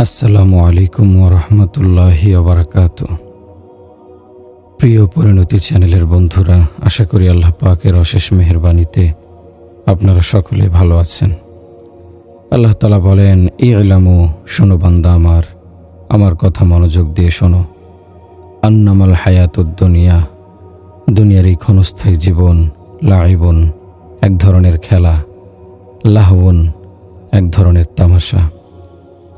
আসসালামু আলাইকুম ওয়া রাহমাতুল্লাহি ওয়া বারাকাতুহু। প্রিয় পরিণতি চ্যানেলের বন্ধুরা, আশা করি আল্লাহ পাকের অশেষ মেহেরবানিতে আপনারা সকলে ভালো আছেন। আল্লাহ তাআলা বলেন, ইলামু, শোনো বান্দা আমার কথা মনোযোগ দিয়ে শোনো। আন্নামাল হায়াতুদ দুনিয়া, দুনিয়ার এই ক্ষণস্থায়ী জীবন, লাইবুন, এক ধরনের খেলা, লাহবুন, এক ধরনের তামাশা।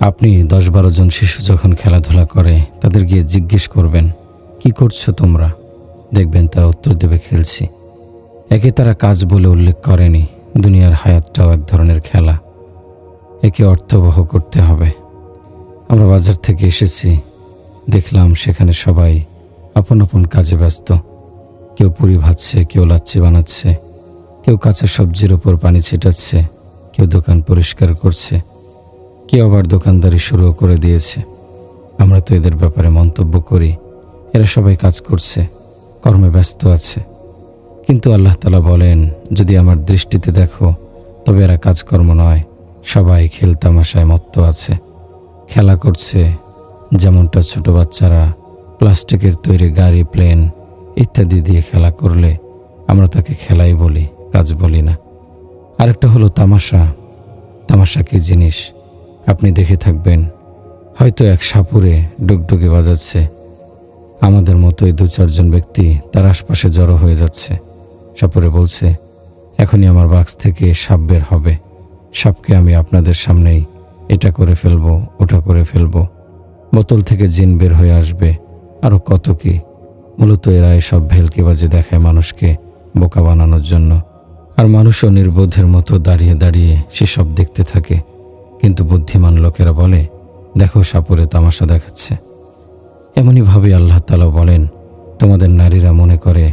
আপনি 10-12 জন শিশু যখন খেলাধুলা করে তাদের গিয়ে জিজ্ঞেস করবেন, কি করছো তোমরা? দেখবেন তারা উত্তর দেবে, খেলছি। একে তারা কাজ বলে উল্লেখ করেনি। দুনিয়ার হায়াতটাও এক ধরনের খেলা, একে অর্থবহ করতে হবে। আমরা বাজার থেকে এসেছি, দেখলাম সেখানে সবাই আপন আপন কাজে ব্যস্ত। কেউ পুরি ভাজছে, কেউ লাচ্ছি বানাচ্ছে, কেউ কাঁচা সবজির উপর পানি ছিটাচ্ছে, কেউ দোকান পরিষ্কার করছে, কেউ আবার দোকানদারি শুরু করে দিয়েছে। আমরা তো এদের ব্যাপারে মন্তব্য করি, এরা সবাই কাজ করছে, কর্মে ব্যস্ত আছে। কিন্তু আল্লাহ তাআলা বলেন, যদি আমার দৃষ্টিতে দেখো তবে এরা কাজকর্ম নয়, সবাই খেলতামাশায় মত্ত আছে, খেলা করছে। যেমনটা ছোট বাচ্চারা প্লাস্টিকের তৈরি গাড়ি, প্লেন ইত্যাদি দিয়ে খেলা করলে আমরা তাকে খেলাই বলি, কাজ বলি না। আরেকটা হলো তামাশা। তামাশা কি জিনিস আপনি দেখে থাকবেন। হয়তো এক সাপুরে ডুগডুগি বাজাচ্ছে, আমাদের মতোই 2-4 জন ব্যক্তি তার আশপাশে জড়ো হয়ে যাচ্ছে। সাপুরে বলছে, এখনই আমার বাক্স থেকে সাপ বের হবে, সাপকে আমি আপনাদের সামনেই এটা করে ফেলবো, ওটা করে ফেলবো। বোতল থেকে জিন বের হয়ে আসবে, আরও কত কি। মূলত এরা এসব ভেলকিবাজি দেখায় মানুষকে বোকা বানানোর জন্য। আর মানুষও নির্বোধের মতো দাঁড়িয়ে দাঁড়িয়ে সেসব দেখতে থাকে। কিন্তু বুদ্ধিমান লোকেরা বলে, দেখো সাপুরে তামাশা দেখাচ্ছে। এমনইভাবে আল্লাহ তাআলা বলেন, তোমাদের নারীরা মনে করে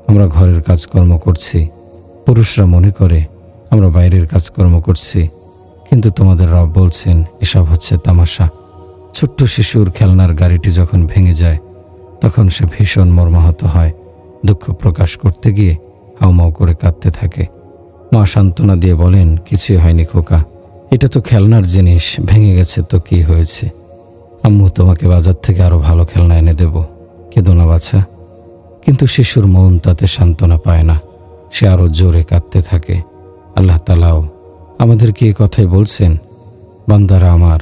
আমরা ঘরের কাজকর্ম করছি, পুরুষরা মনে করে আমরা বাইরের কাজকর্ম করছি। কিন্তু তোমাদের রব বলছেন, এসব হচ্ছে তামাশা। ছোট্ট শিশুর খেলনার গাড়িটি যখন ভেঙে যায় তখন সে ভীষণ মর্মাহত হয়, দুঃখ প্রকাশ করতে গিয়ে হাউমাউ করে কাঁদতে থাকে। মা সান্ত্বনা দিয়ে বলেন, কিছুই হয়নি খোকা, এটা তো খেলনার জিনিস, ভেঙে গেছে তো কি হয়েছে? আম্মু তোমাকে বাজার থেকে আরো ভালো খেলনা এনে দেব, কেঁদো না বাছা। কিন্তু শিশুর মন তাতে সান্ত্বনা পায় না, সে আরো জোরে কাঁদতে থাকে। আল্লাহ তাআলাও আমাদেরকে এই কথাই বলছেন, বান্দারা আমার,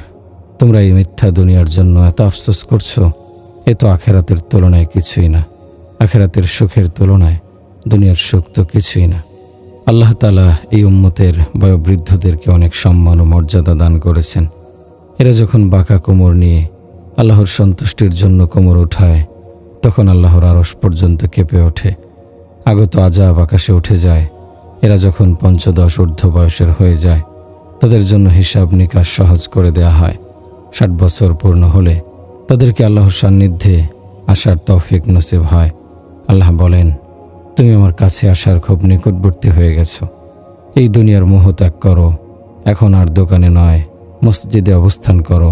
তোমরা এই মিথ্যা দুনিয়ার জন্য এত আফসোস করছো, এ তো আখেরাতের তুলনায় কিছুই না। আখেরাতের সুখের তুলনায় দুনিয়ার সুখ তো কিছুই না। আল্লাহ তাআলা এই উম্মতের বয়োবৃদ্ধদেরকে অনেক সম্মান ও মর্যাদা দান করেছেন। এরা যখন বাঁকা কোমর নিয়ে আল্লাহর সন্তুষ্টির জন্য কোমর উঠায় তখন আল্লাহর আরশ পর্যন্ত কেঁপে ওঠে, আগত আযাব আকাশে উঠে যায়। এরা যখন 15 ঊর্ধ্ব বয়সের হয়ে যায় তাদের জন্য হিসাব নিকাশ সহজ করে দেয়া হয়। 60 বছর পূর্ণ হলে তাদেরকে আল্লাহর সান্নিধ্যে আসার তৌফিক নসিব হয়। আল্লাহ বলেন, তুমি আমার কাছে আসার খুব নিকটবর্তী হয়ে গেছো। এই দুনিয়ার মোহ ত্যাগ করো, এখন আর দোকানে নয় মসজিদে অবস্থান করো।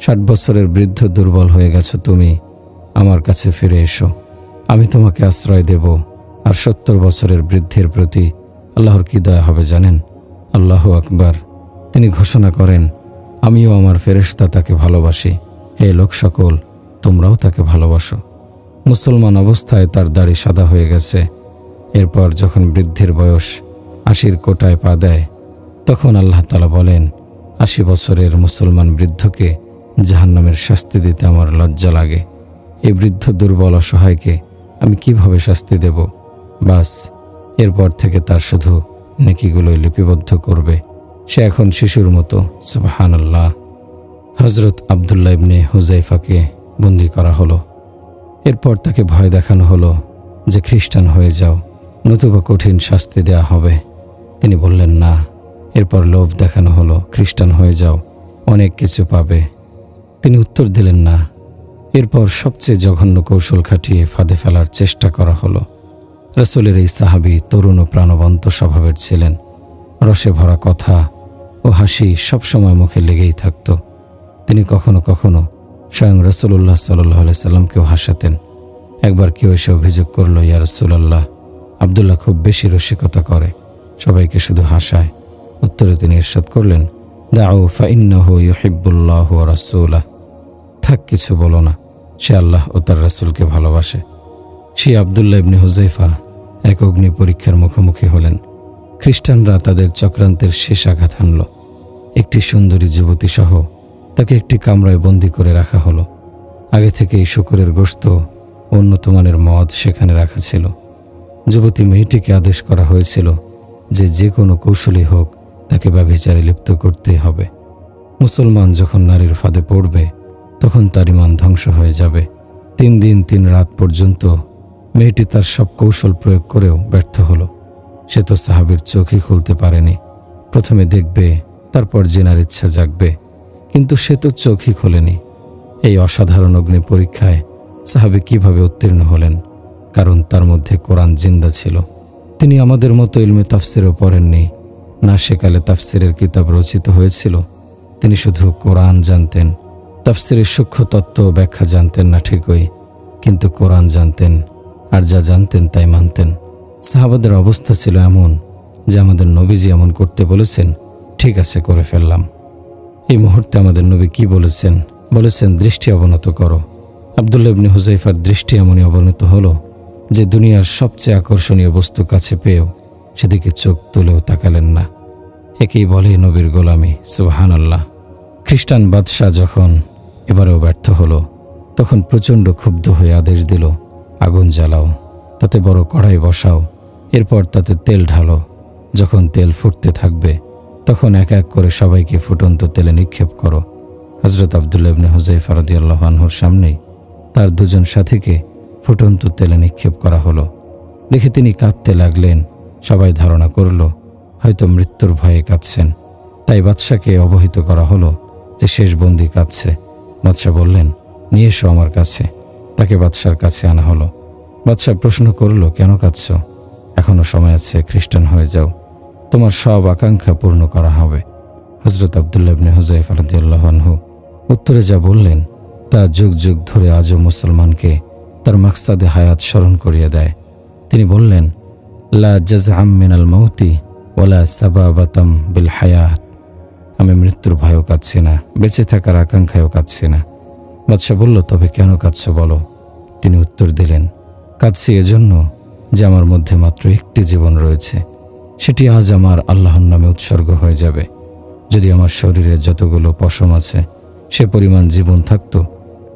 60 বছরের বৃদ্ধ দুর্বল হয়ে গেছো তুমি, আমার কাছে ফিরে এসো, আমি তোমাকে আশ্রয় দেব। আর 70 বছরের বৃদ্ধের প্রতি আল্লাহর কি দয়া হবে জানেন? আল্লাহু আকবার। তিনি ঘোষণা করেন, আমিও আমার ফেরেশতা তাকে ভালোবাসি, হে লোক সকল তোমরাও তাকে ভালোবাসো। মুসলমান অবস্থায় তার দাড়ি সাদা হয়ে গেছে। এরপর যখন বৃদ্ধির বয়স 80-র কোটায় পা দেয় তখন আল্লাহ তাআলা বলেন, 80 বছরের মুসলমান বৃদ্ধকে জাহান্নামের শাস্তি দিতে আমার লজ্জা লাগে। এই বৃদ্ধ দুর্বল অসহায়কে আমি কিভাবে শাস্তি দেব? বাস, এরপর থেকে তার শুধু নেকিগুলোই লিপিবদ্ধ করবে। সে এখন শিশুর মতো। সুবহানাল্লাহ। হযরত আব্দুল্লাহ ইবনে হুযায়ফাকে বন্দী করা হলো। এরপর তাকে ভয় দেখানো হলো যে খ্রিস্টান হয়ে যাও, নতুবা কঠিন শাস্তি দেয়া হবে। তিনি বললেন না। এরপর লোভ দেখানো হলো, খ্রিস্টান হয়ে যাও, অনেক কিছু পাবে। তিনি উত্তর দিলেন না। এরপর সবচেয়ে জঘন্য কৌশল খাটিয়ে ফাঁদে ফেলার চেষ্টা করা হলো। রাসূলের এই সাহাবী তরুণ ও প্রাণবন্ত স্বভাবের ছিলেন। রসে ভরা কথা ও হাসি সবসময় মুখে লেগেই থাকত। তিনি কখনো কখনো স্বয়ং রাসূলুল্লাহ সাল্লাল্লাহু আলাইহি সাল্লামকেও হাসাতেন। একবার কেউ এসে অভিযোগ করল, ইয়া রাসূলুল্লাহ, আব্দুল্লাহ খুব বেশি রসিকতা করে, সবাইকে শুধু হাসায়। উত্তরে তিনি ইরশাদ করলেন, দাউ ফাইন্নাহু ইউহিব্বুল্লাহু ওয়া রাসূলাহ। থাক, কিছু বলো না, সে আল্লাহ ও তার রাসূলকে ভালোবাসে। সেই আব্দুল্লাহ ইবনে হুযায়ফা এক অগ্নি পরীক্ষার মুখোমুখি হলেন। খ্রিস্টানরা তাদের চক্রান্তের শেষ আঘাত হানল। একটি সুন্দরী যুবতী সহ তাকে একটি কামরায় বন্দী করে রাখা হলো। আগে থেকেই শূকরের গোশত ও উন্নত মানের মদ সেখানে রাখা ছিল। যুবতী মেয়েটিকে আদেশ করা হয়েছিল যে কোনো কৌশলই হোক তাকে ব্যভিচারে লিপ্ত করতেই হবে। মুসলমান যখন নারীর ফাঁদে পড়বে তখন তার ঈমান ধ্বংস হয়ে যাবে। 3 দিন 3 রাত পর্যন্ত মেয়েটি তার সব কৌশল প্রয়োগ করেও ব্যর্থ হলো। সে তো সাহাবীর চোখই খুলতে পারেনি। প্রথমে দেখবে, তারপর জেনার ইচ্ছা জাগবে, কিন্তু সে তো চোখই খোলেনি। এই অসাধারণ অগ্নি পরীক্ষায় সাহাবী কিভাবে উত্তীর্ণ হলেন? কারণ তার মধ্যে কোরআন জিন্দা ছিল। তিনি আমাদের মতো ইলমে তাফসিরও পড়েননি, না সেকালে তাফসিরের কিতাব রচিত হয়েছিল। তিনি শুধু কোরআন জানতেন। তাফসিরের সূক্ষ্ম তত্ত্ব ও ব্যাখ্যা জানতেন না ঠিকই, কিন্তু কোরআন জানতেন, আর যা জানতেন তাই মানতেন। সাহাবাদের অবস্থা ছিল এমন যে আমাদের নবীজি এমন করতে বলেছেন, ঠিক আছে, করে ফেললাম। এই মুহূর্তে আমাদের নবী কি বলেছেন? বলেছেন, দৃষ্টি অবনত করো। আব্দুল্লাহ ইবনে হুযায়ফার দৃষ্টি এমনই অবনত হলো যে দুনিয়ার সবচেয়ে আকর্ষণীয় বস্তু কাছে পেয়েও সেদিকে চোখ তুলেও তাকালেন না। একেই বলে নবীর গোলামি। সুবহানাল্লাহ। খ্রিস্টান বাদশাহ যখন এবারেও ব্যর্থ হলো, তখন প্রচণ্ড ক্ষুব্ধ হয়ে আদেশ দিল, আগুন জ্বালাও, তাতে বড় কড়াই বসাও, এরপর তাতে তেল ঢালো। যখন তেল ফুটতে থাকবে তখন এক এক করে সবাইকে ফুটন্ত তেলে নিক্ষেপ করো। হযরত আব্দুল্লাহ ইবনে হুযায়ফা রাদিয়াল্লাহু আনহুর সামনেই তার 2 জন সাথীকে ফুটন্ত তেলে নিক্ষেপ করা হলো। দেখে তিনি কাঁদতে লাগলেন। সবাই ধারণা করল হয়তো মৃত্যুর ভয়ে কাঁদছেন। তাই বাদশাকে অবহিত করা হলো যে শেষ বন্দী কাঁদছে। বাদশা বললেন, নিয়ে এসো আমার কাছে। তাকে বাদশার কাছে আনা হলো। বাদশা প্রশ্ন করল, কেন কাঁদছ? এখনো সময় আছে, খ্রিস্টান হয়ে যাও, তোমার সব আকাঙ্ক্ষা পূর্ণ করা হবে। হযরত আব্দুল্লাহ ইবনে হুযায়ফা রাদিয়াল্লাহু আনহু উত্তরে যা বললেন তা যুগ যুগ ধরে আজও মুসলমানকে তার মাকসাদে হায়াত স্মরণ করিয়ে দেয়। তিনি বললেন, লা জাযআম মিনাল মাউতি ওয়ালা সাবাবাতাম বিল হায়াত। আমি মৃত্যুর ভয়ও কাঁদছি না, বেঁচে থাকার আকাঙ্ক্ষায়ও কাঁদছি না। বাদশা বলল, তবে কেন কাঁদছ বলো? তিনি উত্তর দিলেন, কাঁদছি এজন্য যে আমার মধ্যে মাত্র একটি জীবন রয়েছে, সেটি আজ আমার আল্লাহর নামে উৎসর্গ হয়ে যাবে। যদি আমার শরীরে যতগুলো পশম আছে সে পরিমাণ জীবন থাকতো,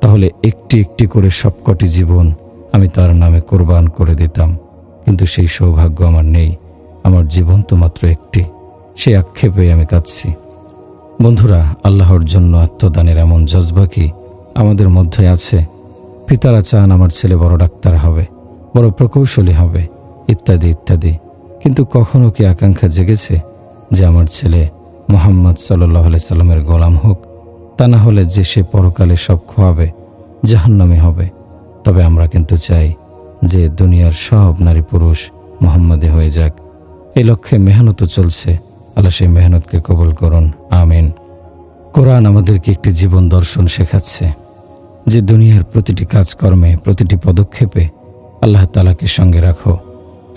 তাহলে একটি একটি করে সবকটি জীবন আমি তার নামে কোরবান করে দিতাম। কিন্তু সেই সৌভাগ্য আমার নেই। আমার জীবন তো মাত্র একটি, সে আক্ষেপে আমি কাঁদছি। বন্ধুরা, আল্লাহর জন্য আত্মদানের এমন জজবা কি আমাদের মধ্যে আছে? পিতারা চান আমার ছেলে বড় ডাক্তার হবে, বড় প্রকৌশলী হবে, ইত্যাদি ইত্যাদি। কিন্তু কখনো কি আকাঙ্ক্ষা জেগেছে যে আমার ছেলে মুহাম্মদ সাল্লাল্লাহু আলাইহি সাল্লামের গোলাম হোক? তা না হলে যে সে পরকালে সব খোয়াবে, জাহান্নামী হবে। তবে আমরা কিন্তু চাই যে দুনিয়ার সব নারী পুরুষ মুহাম্মাদি হয়ে যাক। এই লক্ষ্যে মেহনতও চলছে। আল্লাহ সেই মেহনতকে কবুল করুন, আমিন। কোরআন আমাদেরকে একটি জীবন দর্শন শেখাচ্ছে যে দুনিয়ার প্রতিটি কাজকর্মে, প্রতিটি পদক্ষেপে আল্লাহ তাআলাকে সঙ্গে রাখো,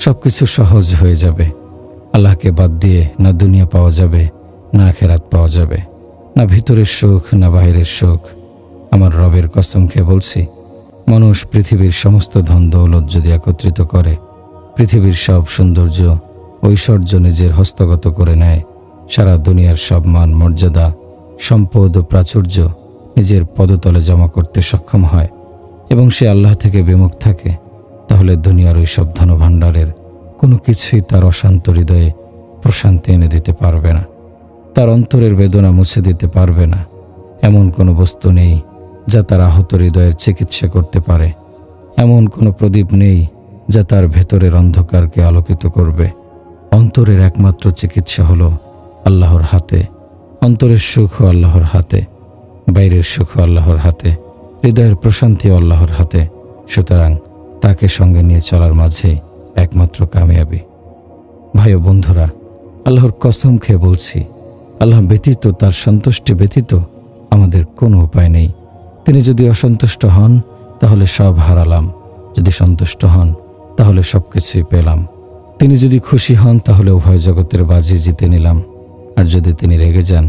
সবকিছু সহজ হয়ে যাবে। আল্লাহকে বাদ দিয়ে না দুনিয়া পাওয়া যাবে, না আখিরাত পাওয়া যাবে, না ভিতরের সুখ না বাহিরের সুখ। আমার রবের কসম খেয়ে বলছি, মানুষ পৃথিবীর সমস্ত ধন দৌলত যদি একত্রিত করে, পৃথিবীর সব সৌন্দর্য ঐশ্বর্য নিজের হস্তগত করে নেয়, সারা দুনিয়ার সব মান মর্যাদা, সম্পদ ও প্রাচুর্য নিজের পদতলে জমা করতে সক্ষম হয় এবং সে আল্লাহ থেকে বিমুখ থাকে, তাহলে দুনিয়ার ওই সব ধনভাণ্ডারের কোনো কিছুই তার অশান্ত হৃদয়ে প্রশান্তি এনে দিতে পারবে না, তার অন্তরের বেদনা মুছে দিতে পারবে না। এমন কোনো বস্তু নেই যা তার আহত হৃদয়ের চিকিৎসা করতে পারে। এমন কোনো প্রদীপ নেই যা তার ভেতরের অন্ধকারকে আলোকিত করবে। অন্তরের একমাত্র চিকিৎসা হলো আল্লাহর হাতে। অন্তরের সুখও আল্লাহর হাতে, বাইরের সুখও আল্লাহর হাতে, হৃদয়ের প্রশান্তিও আল্লাহর হাতে। সুতরাং তাকে সঙ্গে নিয়ে চলার মাঝে একমাত্র কামিয়াবি। ভাই ও বন্ধুরা, আল্লাহর কসম খেয়ে বলছি, আল্লাহ ব্যতীত, তার সন্তুষ্টি ব্যতীত আমাদের কোনো উপায় নেই। তিনি যদি অসন্তুষ্ট হন তাহলে সব হারালাম, যদি সন্তুষ্ট হন তাহলে সব কিছুই পেলাম। তিনি যদি খুশি হন তাহলে উভয় জগতের বাজি জিতে নিলাম, আর যদি তিনি রেগে যান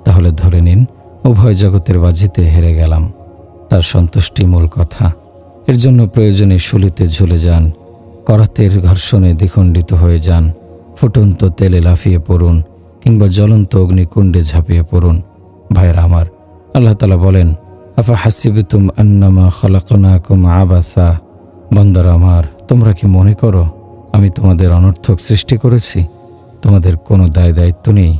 তাহলে ধরে নিন উভয় জগতের বাজিতে হেরে গেলাম। তার সন্তুষ্টি মূল কথা। এর জন্য প্রয়োজনে শুলিতে ঝুলে যান, করাতের ঘর্ষণে দ্বিখণ্ডিত হয়ে যান, ফুটন্ত তেলে লাফিয়ে পড়ুন কিংবা জ্বলন্ত অগ্নিকুণ্ডে ঝাঁপিয়ে পড়ুন। ভাইয়েরা আমার, আল্লাহ তাআলা বলেন, আফা হাসিবতুম আন্নামা খালাকনাকুম আবাসা। বান্দারা আমার, তোমরা কি মনে করো আমি তোমাদের অনর্থক সৃষ্টি করেছি? তোমাদের কোনো দায়িত্ব নেই।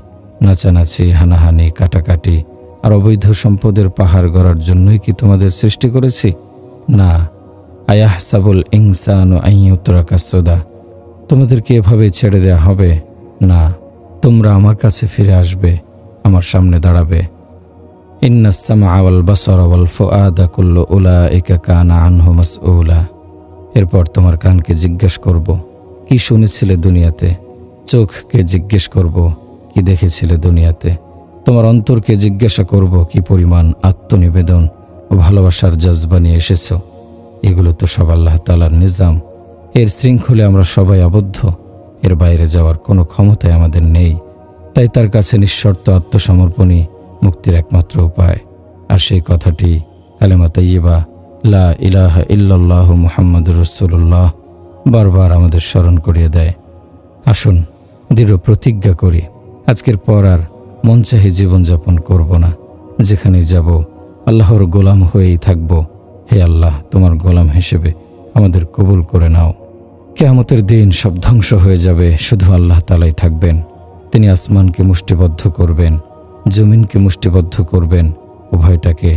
নাচানাচি, হানাহানি, কাটাকাটি আর অবৈধ সম্পদের পাহাড় গড়ার জন্যই কি তোমাদের সৃষ্টি করেছি? না। আয়াহসাবুল ইনসানু আন ইউতরাকা সুদা। তোমাদের কি এভাবে ছেড়ে দেয়া হবে? না, তোমরা আমার কাছে ফিরে আসবে, আমার সামনে দাঁড়াবে। ইন্নাস সামআ ওয়াল বাসারা ওয়াল ফুআদা কুল্লু উলাইকা কানা আনহু মাসউলা। এরপর তোমার কানকে জিজ্ঞেস করব, কি শুনেছিলে দুনিয়াতে? চোখকে জিজ্ঞেস করব, কি দেখেছিলে দুনিয়াতে? তোমার অন্তরকে জিজ্ঞাসা করব, কি পরিমাণ আত্মনিবেদন ও ভালোবাসার জজবা নিয়ে এসেছ। এগুলো তো সব আল্লাহ তাআলার নিজাম। এর শৃঙ্খলে আমরা সবাই আবদ্ধ। এর বাইরে যাওয়ার কোনো ক্ষমতাই আমাদের নেই। তাই তার কাছে নিঃশর্ত আত্মসমর্পণই মুক্তির একমাত্র উপায়। আর সেই কথাটি কালেমা তাইয়্যিবা লা ইলাহা ইল্লাল্লাহু মুহাম্মাদুর রাসূলুল্লাহ বারবার আমাদের স্মরণ করিয়ে দেয়। আসুন দৃঢ় প্রতিজ্ঞা করি, আজকের পর আর মন চাহি জীবনযাপন করব না। যেখানেই যাব আল্লাহর গোলাম হয়েই থাকব। হে আল্লাহ, তোমার গোলাম হিসেবে আমাদের কবুল করে নাও। কিয়ামতের দিন সব ধ্বংস হয়ে যাবে, শুধু আল্লাহ তাআলাই থাকবেন। তিনি আসমানকে মুষ্টিবদ্ধ করবেন, জমিনকে মুষ্টিবদ্ধ করবেন, উভয়টাকে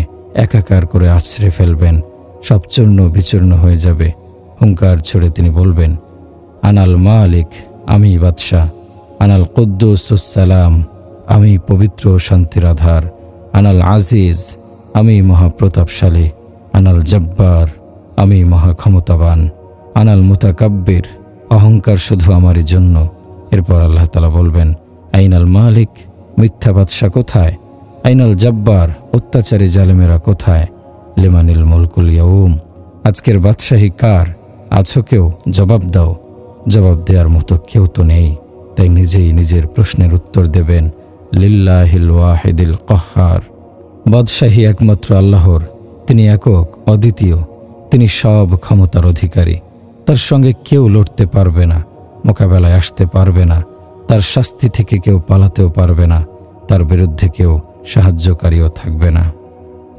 একাকার করে আছড়ে ফেলবেন। সব চূর্ণ বিচূর্ণ হয়ে যাবে। হুঙ্কার ছড়ে তিনি বলবেন, আনাল মালিক, আমি বাদশাহ। আনাল কুদ্দুসুস সালাম, আমি পবিত্র শান্তির আধার। আনাল আজিজ, আমি মহাপ্রতাপশালী। আনাল জব্বার, আমি মহাক্ষমতাবান। আনাল মুতাকাব্বির, অহংকার শুধু আমারই জন্য। এরপর আল্লাহ তাআলা বলবেন, আইনাল মালিক, মিথ্যা বাদশা কোথায়? আইনাল জব্বার, অত্যাচারী জালেমেরা কোথায়? লিমানিল মুলকুল ইয়াউম, আজকের বাদশাহী কার? আছো কেউ? জবাব দাও। জবাব দেওয়ার মতো কেউ তো নেই। তাই নিজেই নিজের প্রশ্নের উত্তর দেবেন, লিল্লাহিল ওয়াহিদিল কাহ্হার। বাদশাহী একমাত্র আল্লাহর। তিনি একক, অদ্বিতীয়। তিনি সব ক্ষমতার অধিকারী। তার সঙ্গে কেউ লড়তে পারবে না, মোকাবেলায় আসতে পারবে না। তার শাস্তি থেকে কেউ পালাতেও পারবে না, তার বিরুদ্ধে কেউ সাহায্যকারীও থাকবে না।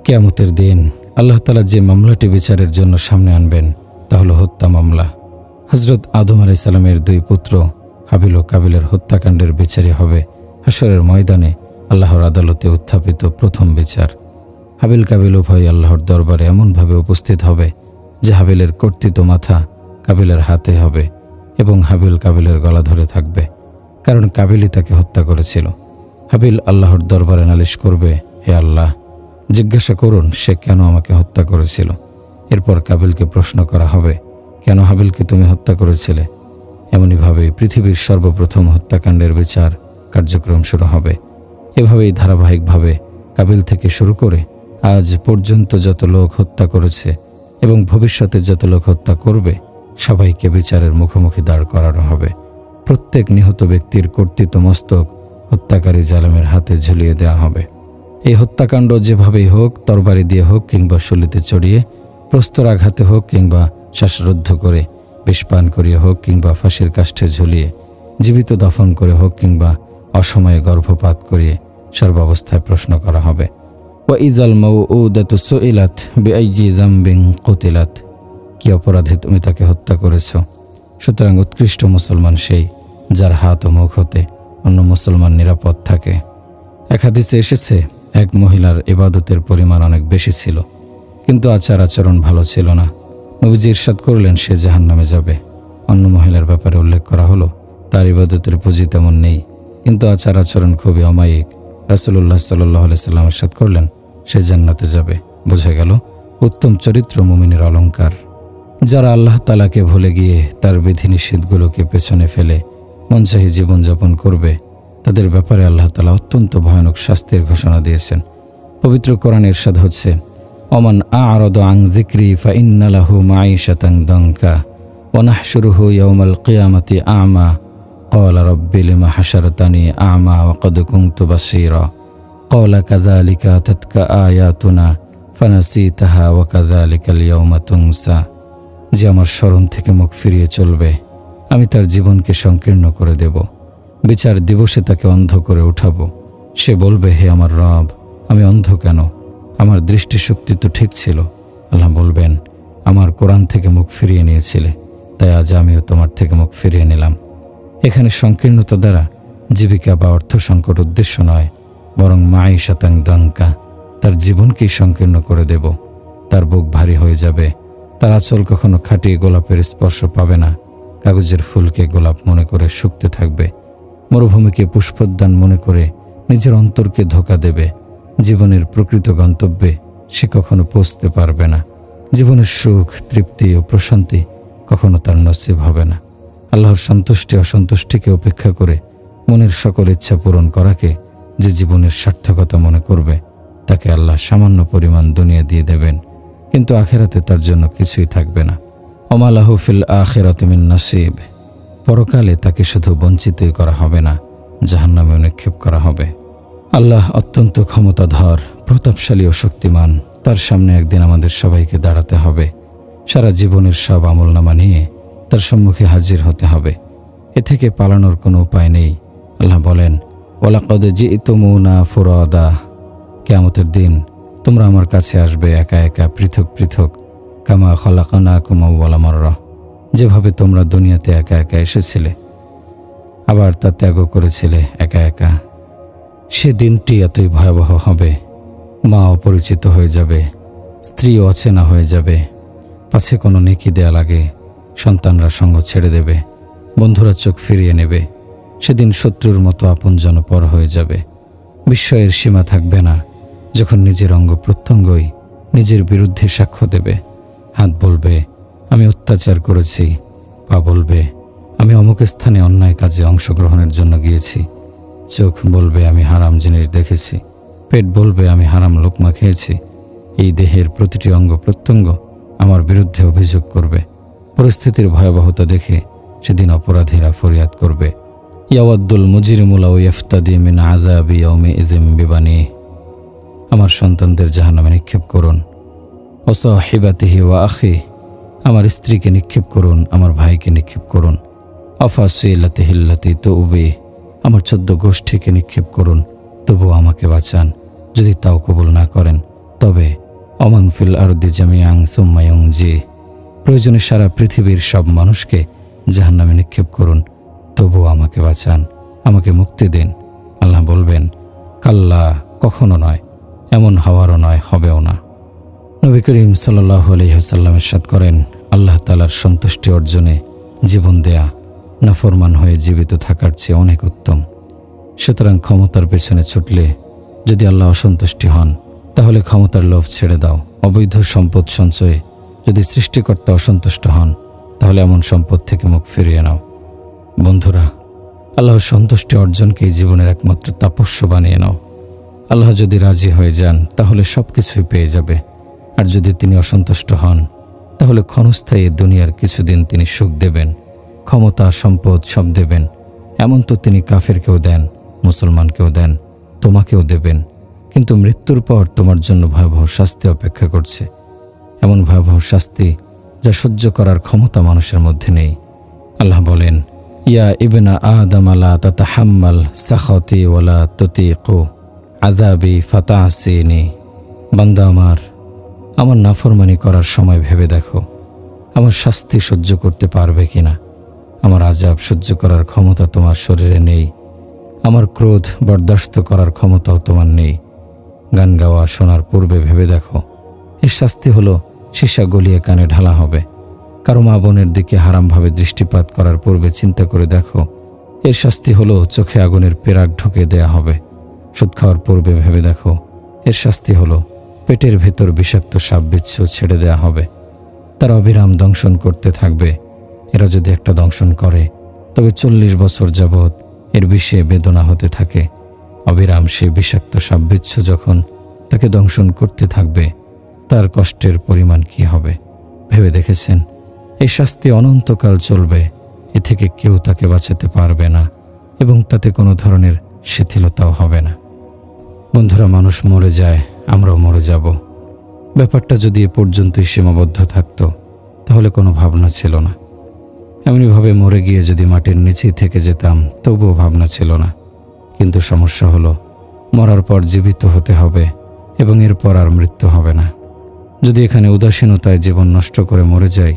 কিয়ামতের দিন আল্লাহ তাআলা যে মামলাটি বিচারের জন্য সামনে আনবেন তা হলো হত্যা মামলা। হযরত আদম আলাইহিস সালামের দুই পুত্র হাবিল ও কাবিলের হত্যাকাণ্ডের বিচারই হবে হাশরের ময়দানে আল্লাহর আদালতে উত্থাপিত প্রথম বিচার। হাবিল কাবিল উভয় আল্লাহর দরবারে এমনভাবে উপস্থিত হবে যে হাবিলের কর্তৃত মাথা কাবিলের হাতে হবে এবং হাবিল কাবিলের গলা ধরে থাকবে, কারণ কাবিলই তাকে হত্যা করেছিল। হাবিল আল্লাহর দরবারে নালিশ করবে, হে আল্লাহ, জিজ্ঞাসা করুন সে কেন আমাকে হত্যা করেছিল। এরপর কাবিলকে প্রশ্ন করা হবে, কেন হাবিলকে তুমি হত্যা করেছিলে? এমনইভাবে পৃথিবীর সর্বপ্রথম হত্যাকাণ্ডের বিচার কার্যক্রম শুরু হবে। এভাবেই ধারাবাহিকভাবে কাবিল থেকে শুরু করে আজ পর্যন্ত যত লোক হত্যা করেছে এবং ভবিষ্যতে যত লোক হত্যা করবে সবাইকে বিচারের মুখোমুখি দাঁড় করানো হবে। প্রত্যেক নিহত ব্যক্তির কর্তৃত মস্তক হত্যাকারী জালেমের হাতে ঝুলিয়ে দেওয়া হবে। এই হত্যাকাণ্ড যেভাবেই হোক, তরবারি দিয়ে হোক কিংবা শূলিতে চড়িয়ে, প্রস্তর আঘাতে হোক কিংবা শ্বাসরুদ্ধ করে, বিষপান করিয়ে হোক কিংবা ফাঁসির কাষ্ঠে ঝুলিয়ে, জীবিত দফন করে হোক কিংবা অসময়ে গর্ভপাত করিয়ে, সর্বাবস্থায় প্রশ্ন করা হবে। ওয়া ইজাল মাউউদাতু সুইলাত বিআইয়ি যামবিন কুতিলাত, কি অপরাধে তুমি তাকে হত্যা করেছ? সুতরাং উৎকৃষ্ট মুসলমান সেই যার হাত ও মুখ হতে অন্য মুসলমান নিরাপদ থাকে। এক হাদিসে এসেছে, এক মহিলার ইবাদতের পরিমাণ অনেক বেশি ছিল, কিন্তু আচার আচরণ ভালো ছিল না। নবীজি ইরশাদ করলেন সে জাহান্নামে যাবে। অন্য মহিলার ব্যাপারে উল্লেখ করা হলো, তার ইবাদতের পুঁজি তেমন নেই, কিন্তু আচার আচরণ খুবই অমায়িক। রাসূলুল্লাহ সাল্লাল্লাহু আলাইহি সাল্লাম ইরশাদ করলেন সে জান্নাতে যাবে। বোঝা গেল উত্তম চরিত্র মুমিনের অলংকার। যারা আল্লাহ তাআলাকে ভুলে গিয়ে তার বিধিনিষেধগুলোকে পেছনে ফেলে মনচাহি জীবনযাপন করবে, তাদের ব্যাপারে আল্লাহ তাআলা অত্যন্ত ভয়ানক শাস্তির ঘোষণা দিয়েছেন। পবিত্র কোরআনে ইরশাদ হচ্ছে, ওমান আ'রাদা আন যিকরি ফাইন্না লাহু মাঈশাতান দানকা ওয়া নাহশুরুহু ইয়াওমাল কিয়ামাতি আ'মা ক্বালা রাব্বি লিমা হাশারতানি আ'মা ওয়া ক্বাদ কুনতু বাসীরা ক্বালা কাযালিকা আতাতকা আয়াতুনা ফানাসিতাহা ওয়া কাযালিকাল ইয়াওমা তুনসা। যে আমার স্মরণ থেকে মুখ ফিরিয়ে চলবে, আমি তার জীবনকে সংকীর্ণ করে দেব। বিচার দিবসে তাকে অন্ধ করে উঠাবো। সে বলবে, হে আমার রব, আমি অন্ধ কেন? আমার দৃষ্টিশক্তি তো ঠিক ছিল। আল্লাহ বলবেন, আমার কোরআন থেকে মুখ ফিরিয়ে নিয়েছিলে, তাই আজ আমিও তোমার থেকে মুখ ফিরিয়ে নিলাম। এখানে সংকীর্ণতা দ্বারা জীবিকা বা অর্থ সংকট উদ্দেশ্য নয়, বরং মাঈশাতাং দাঙ্কা, তার জীবনকেই সংকীর্ণ করে দেব। তার বুক ভারী হয়ে যাবে। তার আঁচল কখনো খাঁটি গোলাপের স্পর্শ পাবে না। কাগজের ফুলকে গোলাপ মনে করে শুকতে থাকবে। মরুভূমিকে পুষ্পোদ্যান মনে করে নিজের অন্তরকে ধোঁকা দেবে। জীবনের প্রকৃত গন্তব্যে সে কখনো পৌঁছতে পারবে না। জীবনের সুখ, তৃপ্তি ও প্রশান্তি কখনো তার নসিব হবে না। আল্লাহর সন্তুষ্টি অসন্তুষ্টিকে উপেক্ষা করে মনের সকল ইচ্ছা পূরণ করাকে যে জীবনের সার্থকতা মনে করবে, তাকে আল্লাহ সামান্য পরিমাণ দুনিয়া দিয়ে দেবেন, কিন্তু আখেরাতে তার জন্য কিছুই থাকবে না। ওমা লাহু ফিল আখিরাতি মিন নাসিব, পরকালে তাকে শুধু বঞ্চিতই করা হবে না, জাহান্নামে নিক্ষেপ করা হবে। আল্লাহ অত্যন্ত ক্ষমতাধর, প্রতাপশালী ও শক্তিমান। তার সামনে একদিন আমাদের সবাইকে দাঁড়াতে হবে। সারা জীবনের সব আমলনামা নিয়ে তার সম্মুখে হাজির হতে হবে। এ থেকে পালানোর কোনো উপায় নেই। আল্লাহ বলেন, ওয়ালাকাদ জিতুমুনা ফুরাদা, কিয়ামতের দিন তোমরা আমার কাছে আসবে একা একা, পৃথক পৃথক। কামা খালাকনাকুম আউওয়ালা মাররা, যেভাবে তোমরা দুনিয়াতে একা একা এসেছিলে, আবার তা ত্যাগও করেছিলে একা একা। সে দিনটি এতই ভয়াবহ হবে। মা অপরিচিত হয়ে যাবে, স্ত্রী অচেনা হয়ে যাবে, পাছে কোনো নেকি দেয়া লাগে সন্তানরা সঙ্গ ছেড়ে দেবে, বন্ধুরা চোখ ফিরিয়ে নেবে। সেদিন শত্রুর মতো আপনজন পর হয়ে যাবে। বিস্ময়ের সীমা থাকবে না যখন নিজের অঙ্গ প্রত্যঙ্গই নিজের বিরুদ্ধে সাক্ষ্য দেবে। হাত বলবে, আমি অত্যাচার করেছি। পা বলবে, আমি অমুক স্থানে অন্যায় কাজে অংশগ্রহণের জন্য গিয়েছি। চোখ বলবে, আমি হারাম জিনিস দেখেছি। পেট বলবে, আমি হারাম লোকমা খেয়েছি। এই দেহের প্রতিটি অঙ্গ প্রত্যঙ্গ আমার বিরুদ্ধে অভিযোগ করবে। পরিস্থিতির ভয়াবহতা দেখে সেদিন অপরাধীরা ফরিয়াদ করবে, ইয়াওয়াদ্দুল মুজরিমু লাউ ইফতাদি মিন আযাবি ইয়াউমিইযিন বিবানি, আমার সন্তানদের জাহান্নামে নিক্ষেপ করুন। ওয়া সাহিবাতিহি ওয়া আখি, আমার স্ত্রীকে নিক্ষেপ করুন, আমার ভাইকে নিক্ষেপ করুন। আফাসিলাতিহি আল্লাতী তুবি, আমার 14 গোষ্ঠীকে নিক্ষেপ করুন, তবু আমাকে বাঁচান। যদি তাও কবুল না করেন, তবে অমান ফিল আরদি জামিআন সুম্মা ইউনজি, প্রয়োজনে সারা পৃথিবীর সব মানুষকে জাহান্নামে নিক্ষেপ করুন, তবু আমাকে বাঁচান, আমাকে মুক্তি দিন। আল্লাহ বলবেন, কাল্লা, কখনো নয়, এমন হওয়ারও নয়, হবেও না। নবী করিম সাল্লাল্লাহু আলাইহি ওয়াসাল্লাম ইরশাদ করেন, আল্লাহ তাআলার সন্তুষ্টি অর্জনে জীবন দেয়া নাফরমান হয়ে জীবিত থাকার চেয়ে অনেক উত্তম। সুতরাং ক্ষমতার পেছনে ছুটলে যদি আল্লাহ অসন্তুষ্টি হন, তাহলে ক্ষমতার লোভ ছেড়ে দাও। অবৈধ সম্পদ সঞ্চয়ে যদি সৃষ্টিকর্তা অসন্তুষ্ট হন, তাহলে এমন সম্পদ থেকে মুখ ফিরিয়ে নাও। বন্ধুরা, আল্লাহর সন্তুষ্টি অর্জনকেই জীবনের একমাত্র তাপস্য বানিয়ে নাও। আল্লাহ যদি রাজি হয়ে যান, তাহলে সব কিছুই পেয়ে যাবে। আর যদি তিনি অসন্তুষ্ট হন, তাহলে ক্ষণস্থায়ী দুনিয়ার কিছুদিন তিনি সুখ দেবেন, ক্ষমতা, সম্পদ সব দেবেন। এমন তো তিনি কাফেরকেও দেন, মুসলমানকেও দেন, তোমাকেও দেবেন। কিন্তু মৃত্যুর পর তোমার জন্য ভয়াবহ শাস্তি অপেক্ষা করছে, এমন ভয়াবহ শাস্তি যা সহ্য করার ক্ষমতা মানুষের মধ্যে নেই। আল্লাহ বলেন, ইয়া ইবনা আদম লা তাতাহাম্মাল সাখাতি ওয়ালা তুতিকু আযাবি ফাতাসিনি, বান্দা আমার নাফরমানি করার সময় ভেবে দেখো, আমার শাস্তি সহ্য করতে পারবে কিনা। আমার আযাব সহ্য করার ক্ষমতা তোমার শরীরে নেই, আমার ক্রোধ বরদাস্ত করার ক্ষমতাও তোমার নেই। গান গাওয়া শোনার পূর্বে ভেবে দেখো, এর শাস্তি হলো সীসা গলিয়ে কানে ঢালা হবে। কারো মা বোনের দিকে হারামভাবে দৃষ্টিপাত করার পূর্বে চিন্তা করে দেখো, এর শাস্তি হলো চোখে আগুনের পেরাক ঢুকে দেয়া হবে। সুদ খাওয়ার পূর্বে ভেবে দেখো, এর শাস্তি হলো পেটের ভেতর বিষাক্ত সাপ বিচ্ছু ছেড়ে দেয়া হবে। তারা অবিরাম দংশন করতে থাকবে। এরা যদি একটা দংশন করে, তবে 40 বছর যাবৎ এর বিষে বেদনা হতে থাকে। অবিরাম সে বিষাক্ত সাপ বিচ্ছু যখন তাকে দংশন করতে থাকবে, তার কষ্টের পরিমাণ কি হবে ভেবে দেখেছেন? এই শাস্তি অনন্তকাল চলবে। এ থেকে কেউ তাকে বাঁচাতে পারবে না এবং তাতে কোনো ধরনের শিথিলতাও হবে না। বন্ধুরা, মানুষ মরে যায়, আমরাও মরে যাব। ব্যাপারটা যদি এ পর্যন্তই সীমাবদ্ধ থাকতো তাহলে কোনো ভাবনা ছিল না। এমনিভাবে মরে গিয়ে যদি মাটির নিচেই থেকে যেতাম তবুও ভাবনা ছিল না। কিন্তু সমস্যা হলো, মরার পর জীবিত হতে হবে এবং এরপর আর মৃত্যু হবে না। যদি এখানে উদাসীনতায় জীবন নষ্ট করে মরে যাই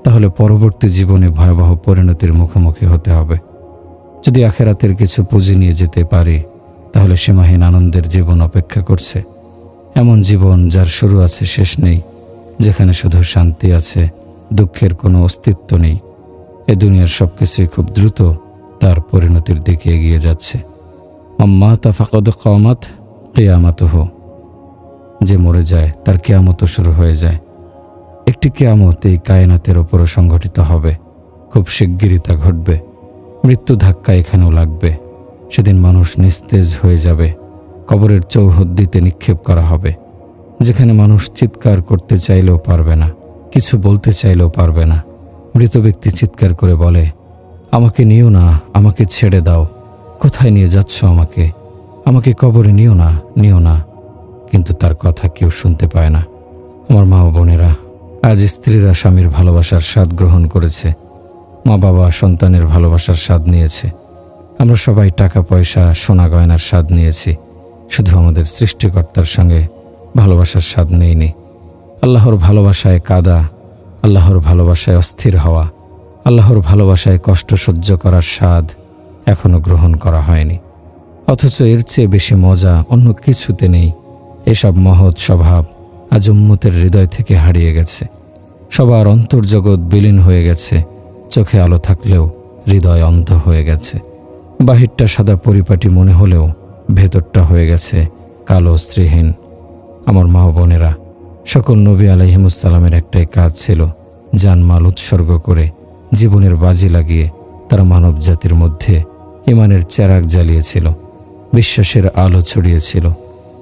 তাহলে পরবর্তী জীবনে ভয়াবহ পরিণতির মুখোমুখি হতে হবে। যদি আখেরাতের কিছু পুঁজি নিয়ে যেতে পারি তাহলে সীমাহীন আনন্দের জীবন অপেক্ষা করছে। এমন জীবন যার শুরু আছে শেষ নেই, যেখানে শুধু শান্তি আছে, দুঃখের কোনো অস্তিত্ব নেই। এ দুনিয়ার সবকিছুই খুব দ্রুত তার পরিণতির দিকে এগিয়ে যাচ্ছে। মাতা ফাকাদ কামাত কিয়ামাতুহু, যে মরে যায় তার কিয়ামত শুরু হয়ে যায়। একটি কিয়ামত এই কায়নাতের ওপরও সংঘটিত হবে, খুব শিগগিরই তা ঘটবে। মৃত্যু ধাক্কা এখানেও লাগবে। সেদিন মানুষ নিস্তেজ হয়ে যাবে, কবরের চৌহদ্দিতে নিক্ষেপ করা হবে, যেখানে মানুষ চিৎকার করতে চাইলেও পারবে না, কিছু বলতে চাইলেও পারবে না। মৃত ব্যক্তি চিৎকার করে বলে, আমাকে নিও না, আমাকে ছেড়ে দাও, কোথায় নিয়ে যাচ্ছ আমাকে, আমাকে কবরে নিও না, নিও না। কিন্তু তার কথা কেউ শুনতে পায় না। আমার মা ও বোনেরা, আজ স্ত্রীরা স্বামীর ভালোবাসার স্বাদ গ্রহণ করেছে, মা বাবা সন্তানের ভালোবাসার স্বাদ নিয়েছে, আমরা সবাই টাকা পয়সা সোনা গয়নার স্বাদ নিয়েছি, শুধু আমাদের সৃষ্টিকর্তার সঙ্গে ভালোবাসার স্বাদ নেইনি। আল্লাহর ভালোবাসায় কাঁদা, আল্লাহর ভালোবাসায় অস্থির হওয়া, আল্লাহর ভালোবাসায় কষ্ট সহ্য করার স্বাদ এখনো গ্রহণ করা হয়নি। অথচ এর চেয়ে বেশি মজা অন্য কিছুতে নেই। এসব মহৎ স্বভাব আজ উম্মতের হৃদয় থেকে হারিয়ে গেছে। সবার অন্তর্জগৎ বিলীন হয়ে গেছে, চোখে আলো থাকলেও হৃদয় অন্ধ হয়ে গেছে। বাহিরটা সাদা পরিপাটি মনে হলেও ভেতরটা হয়ে গেছে কালো শ্রীহীন। আমার মা বোনেরা, সকল নবী আলাইহিমুসসালামের একটাই কাজ ছিল, জানমাল উৎসর্গ করে জীবনের বাজি লাগিয়ে তারা মানব জাতির মধ্যে ঈমানের চেরাগ জ্বালিয়েছিল, বিশ্বাসের আলো ছড়িয়েছিল,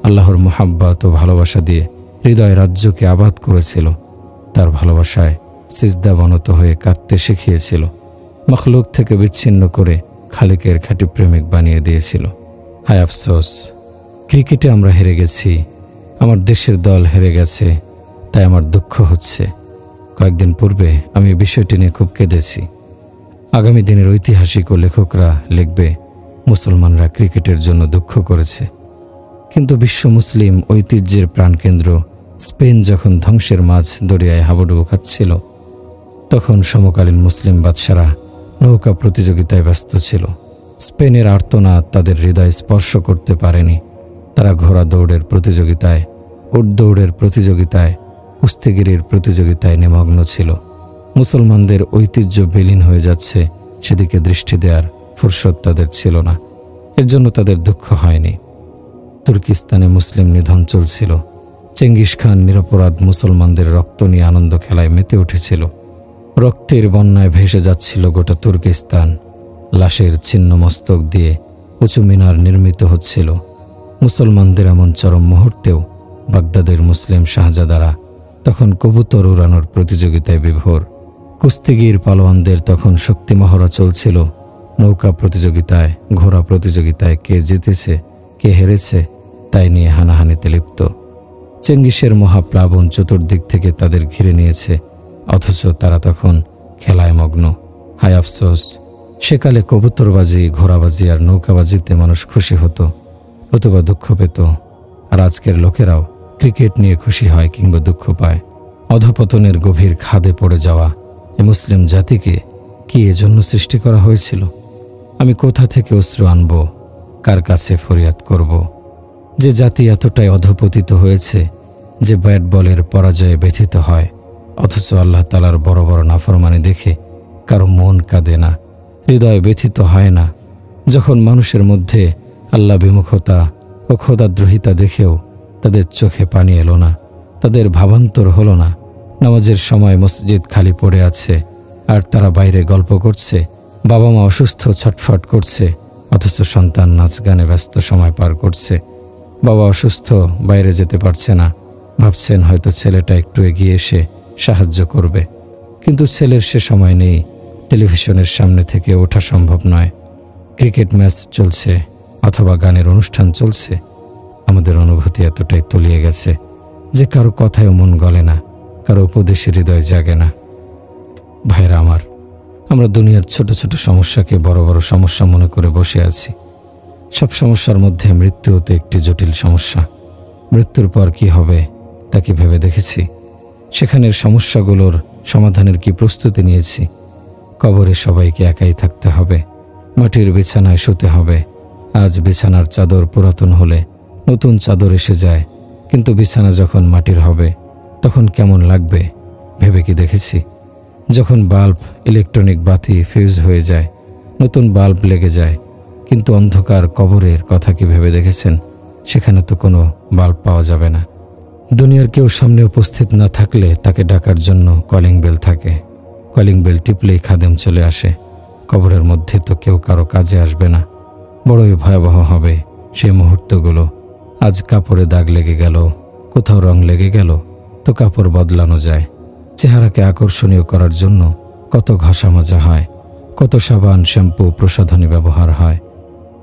আল্লাহর মুহাব্বত ও ভালোবাসা দিয়ে হৃদয় রাজ্যকে আবাদ করেছিল, তার ভালোবাসায় সিজদাবনত হয়ে কাঁদতে শিখিয়েছিল, মখলুক থেকে বিচ্ছিন্ন করে খালিকের খাঁটি প্রেমিক বানিয়ে দিয়েছিল। হায় আফসোস, ক্রিকেটে আমরা হেরে গেছি, আমার দেশের দল হেরে গেছে, তাই আমার দুঃখ হচ্ছে। কয়েকদিন পূর্বে আমি বিষয়টি নিয়ে খুব কেঁদেছি। আগামী দিনের ঐতিহাসিক ও লেখকরা লিখবে, মুসলমানরা ক্রিকেটের জন্য দুঃখ করেছে। কিন্তু বিশ্ব মুসলিম ঐতিহ্যের প্রাণকেন্দ্র স্পেন যখন ধ্বংসের মাঝ দরিয়ায় হাবুডুবু খাচ্ছিল, তখন সমকালীন মুসলিম বাদশারা নৌকা প্রতিযোগিতায় ব্যস্ত ছিল। স্পেনের আর্তনাদ তাদের হৃদয় স্পর্শ করতে পারেনি। তারা ঘোড়া দৌড়ের প্রতিযোগিতায়, উট দৌড়ের প্রতিযোগিতায়, কুস্তিগিরির প্রতিযোগিতায় নিমগ্ন ছিল। মুসলমানদের ঐতিহ্য বিলীন হয়ে যাচ্ছে, সেদিকে দৃষ্টি দেওয়ার ফুরসত তাদের ছিল না। এর জন্য তাদের দুঃখ হয়নি। তুর্কিস্তানে মুসলিম নিধন চলছিল। চেঙ্গিস খান নিরপরাধ মুসলমানদের রক্ত নিয়ে আনন্দ খেলায় মেতে উঠেছিল। রক্তের বন্যায় ভেসে যাচ্ছিল গোটা তুর্কিস্তান। লাশের ছিন্ন মস্তক দিয়ে উঁচু মিনার নির্মিত হচ্ছিল। মুসলমানদের এমন চরম মুহূর্তেও বাগদাদের মুসলিম শাহজাদারা তখন কবুতর উড়ানোর প্রতিযোগিতায় বিভোর। কুস্তিগির পালোয়ানদের তখন শক্তি মহড়া চলছিল। নৌকা প্রতিযোগিতায়, ঘোড়া প্রতিযোগিতায় কে জিতেছে কে হেরেছে তাই নিয়ে হানাহানিতে লিপ্ত। চেঙ্গিসের মহাপ্লাবন চতুর্দিক থেকে তাদের ঘিরে নিয়েছে, অথচ তারা তখন খেলায় মগ্ন। হায় আফসোস, সেকালে কবুতরবাজি, ঘোড়াবাজি আর নৌকাবাজিতে মানুষ খুশি হতো, অথবা দুঃখ পেত। আর আজকের লোকেরাও ক্রিকেট নিয়ে খুশি হয় কিংবা দুঃখ পায়। অধপতনের গভীর খাদে পড়ে যাওয়া এ মুসলিম জাতিকে কি এজন্য সৃষ্টি করা হয়েছিল? আমি কোথা থেকে অশ্রু আনব, কার কাছে ফরিয়াদ করব? যে জাতি এতটাই অধপতিত হয়েছে যে ব্যাট বলের পরাজয়ে ব্যথিত হয়, অথচ আল্লাহ তাআলার বড় বড় নাফরমানি দেখে কারো মন কাঁদে না, হৃদয় ব্যথিত হয় না। যখন মানুষের মধ্যে আল্লাহ বিমুখতা ও খোদাদ্রোহিতা দেখেও তাদের চোখে পানি এলো না, তাদের ভাবান্তর হলো না। নামাজের সময় মসজিদ খালি পড়ে আছে আর তারা বাইরে গল্প করছে, বাবা মা অসুস্থ ছটফট করছে, অথচ সন্তান নাচ গানে ব্যস্ত সময় পার করছে। বাবা অসুস্থ, বাইরে যেতে পারছে না, ভাবছেন হয়তো ছেলেটা একটু এগিয়ে এসে সাহায্য করবে, কিন্তু ছেলের সে সময় নেই। টেলিভিশনের সামনে থেকে ওঠা সম্ভব নয়। ক্রিকেট ম্যাচ চলছে অথবা গানের অনুষ্ঠান চলছে, আমাদের অনুভূতি এতটাই তলিয়ে গেছে যে কারো কথায়ও মন গলে না, কারো উপদেশে হৃদয় জাগে না। ভাইরা আমার, আমরা দুনিয়ার ছোট ছোট সমস্যাকে বড় বড় সমস্যা মনে করে বসে আছি। সব সমস্যার মধ্যে মৃত্যুও তো একটি জটিল সমস্যা। মৃত্যুর পর কি হবে তা কি ভেবে দেখেছি? সেখানের সমস্যাগুলোর সমাধানের কি প্রস্তুতি নিয়েছি? কবরে সবাইকে একাই থাকতে হবে, মাটির বিছানায় শুতে হবে। আজ বিছানার চাদর পুরাতন হলে নতুন চাদর এসে যায়, কিন্তু বিছানা যখন মাটির হবে তখন কেমন লাগবে ভেবে কি দেখেছি? যখন বাল্ব, ইলেকট্রনিক বাতি ফিউজ হয়ে যায়, নতুন বাল্ব লেগে যায়, কিন্তু অন্ধকার কবরের কথা কি ভেবে দেখেছেন? সেখানে তো কোনো বাল্ব পাওয়া যাবে না। দুনিয়ার কেউ সামনে উপস্থিত না থাকলে তাকে ডাকার জন্য কলিং বেল থাকে। কলিং বেল টিপলেই খাদেম চলে আসে। কবরের মধ্যে তো কেউ কারো কাজে আসবে না। বড়ই ভয়াবহ হবে সেই মুহূর্তগুলো। আজ কাপড়ে দাগ লেগে গেল, কোথাও রং লেগে গেল, তো কাপড় বদলানো যায়। চেহারাকে আকর্ষণীয় করার জন্য কত ঘষা মাজা হয়, কত সাবান, শ্যাম্পু, প্রসাধনী ব্যবহার হয়।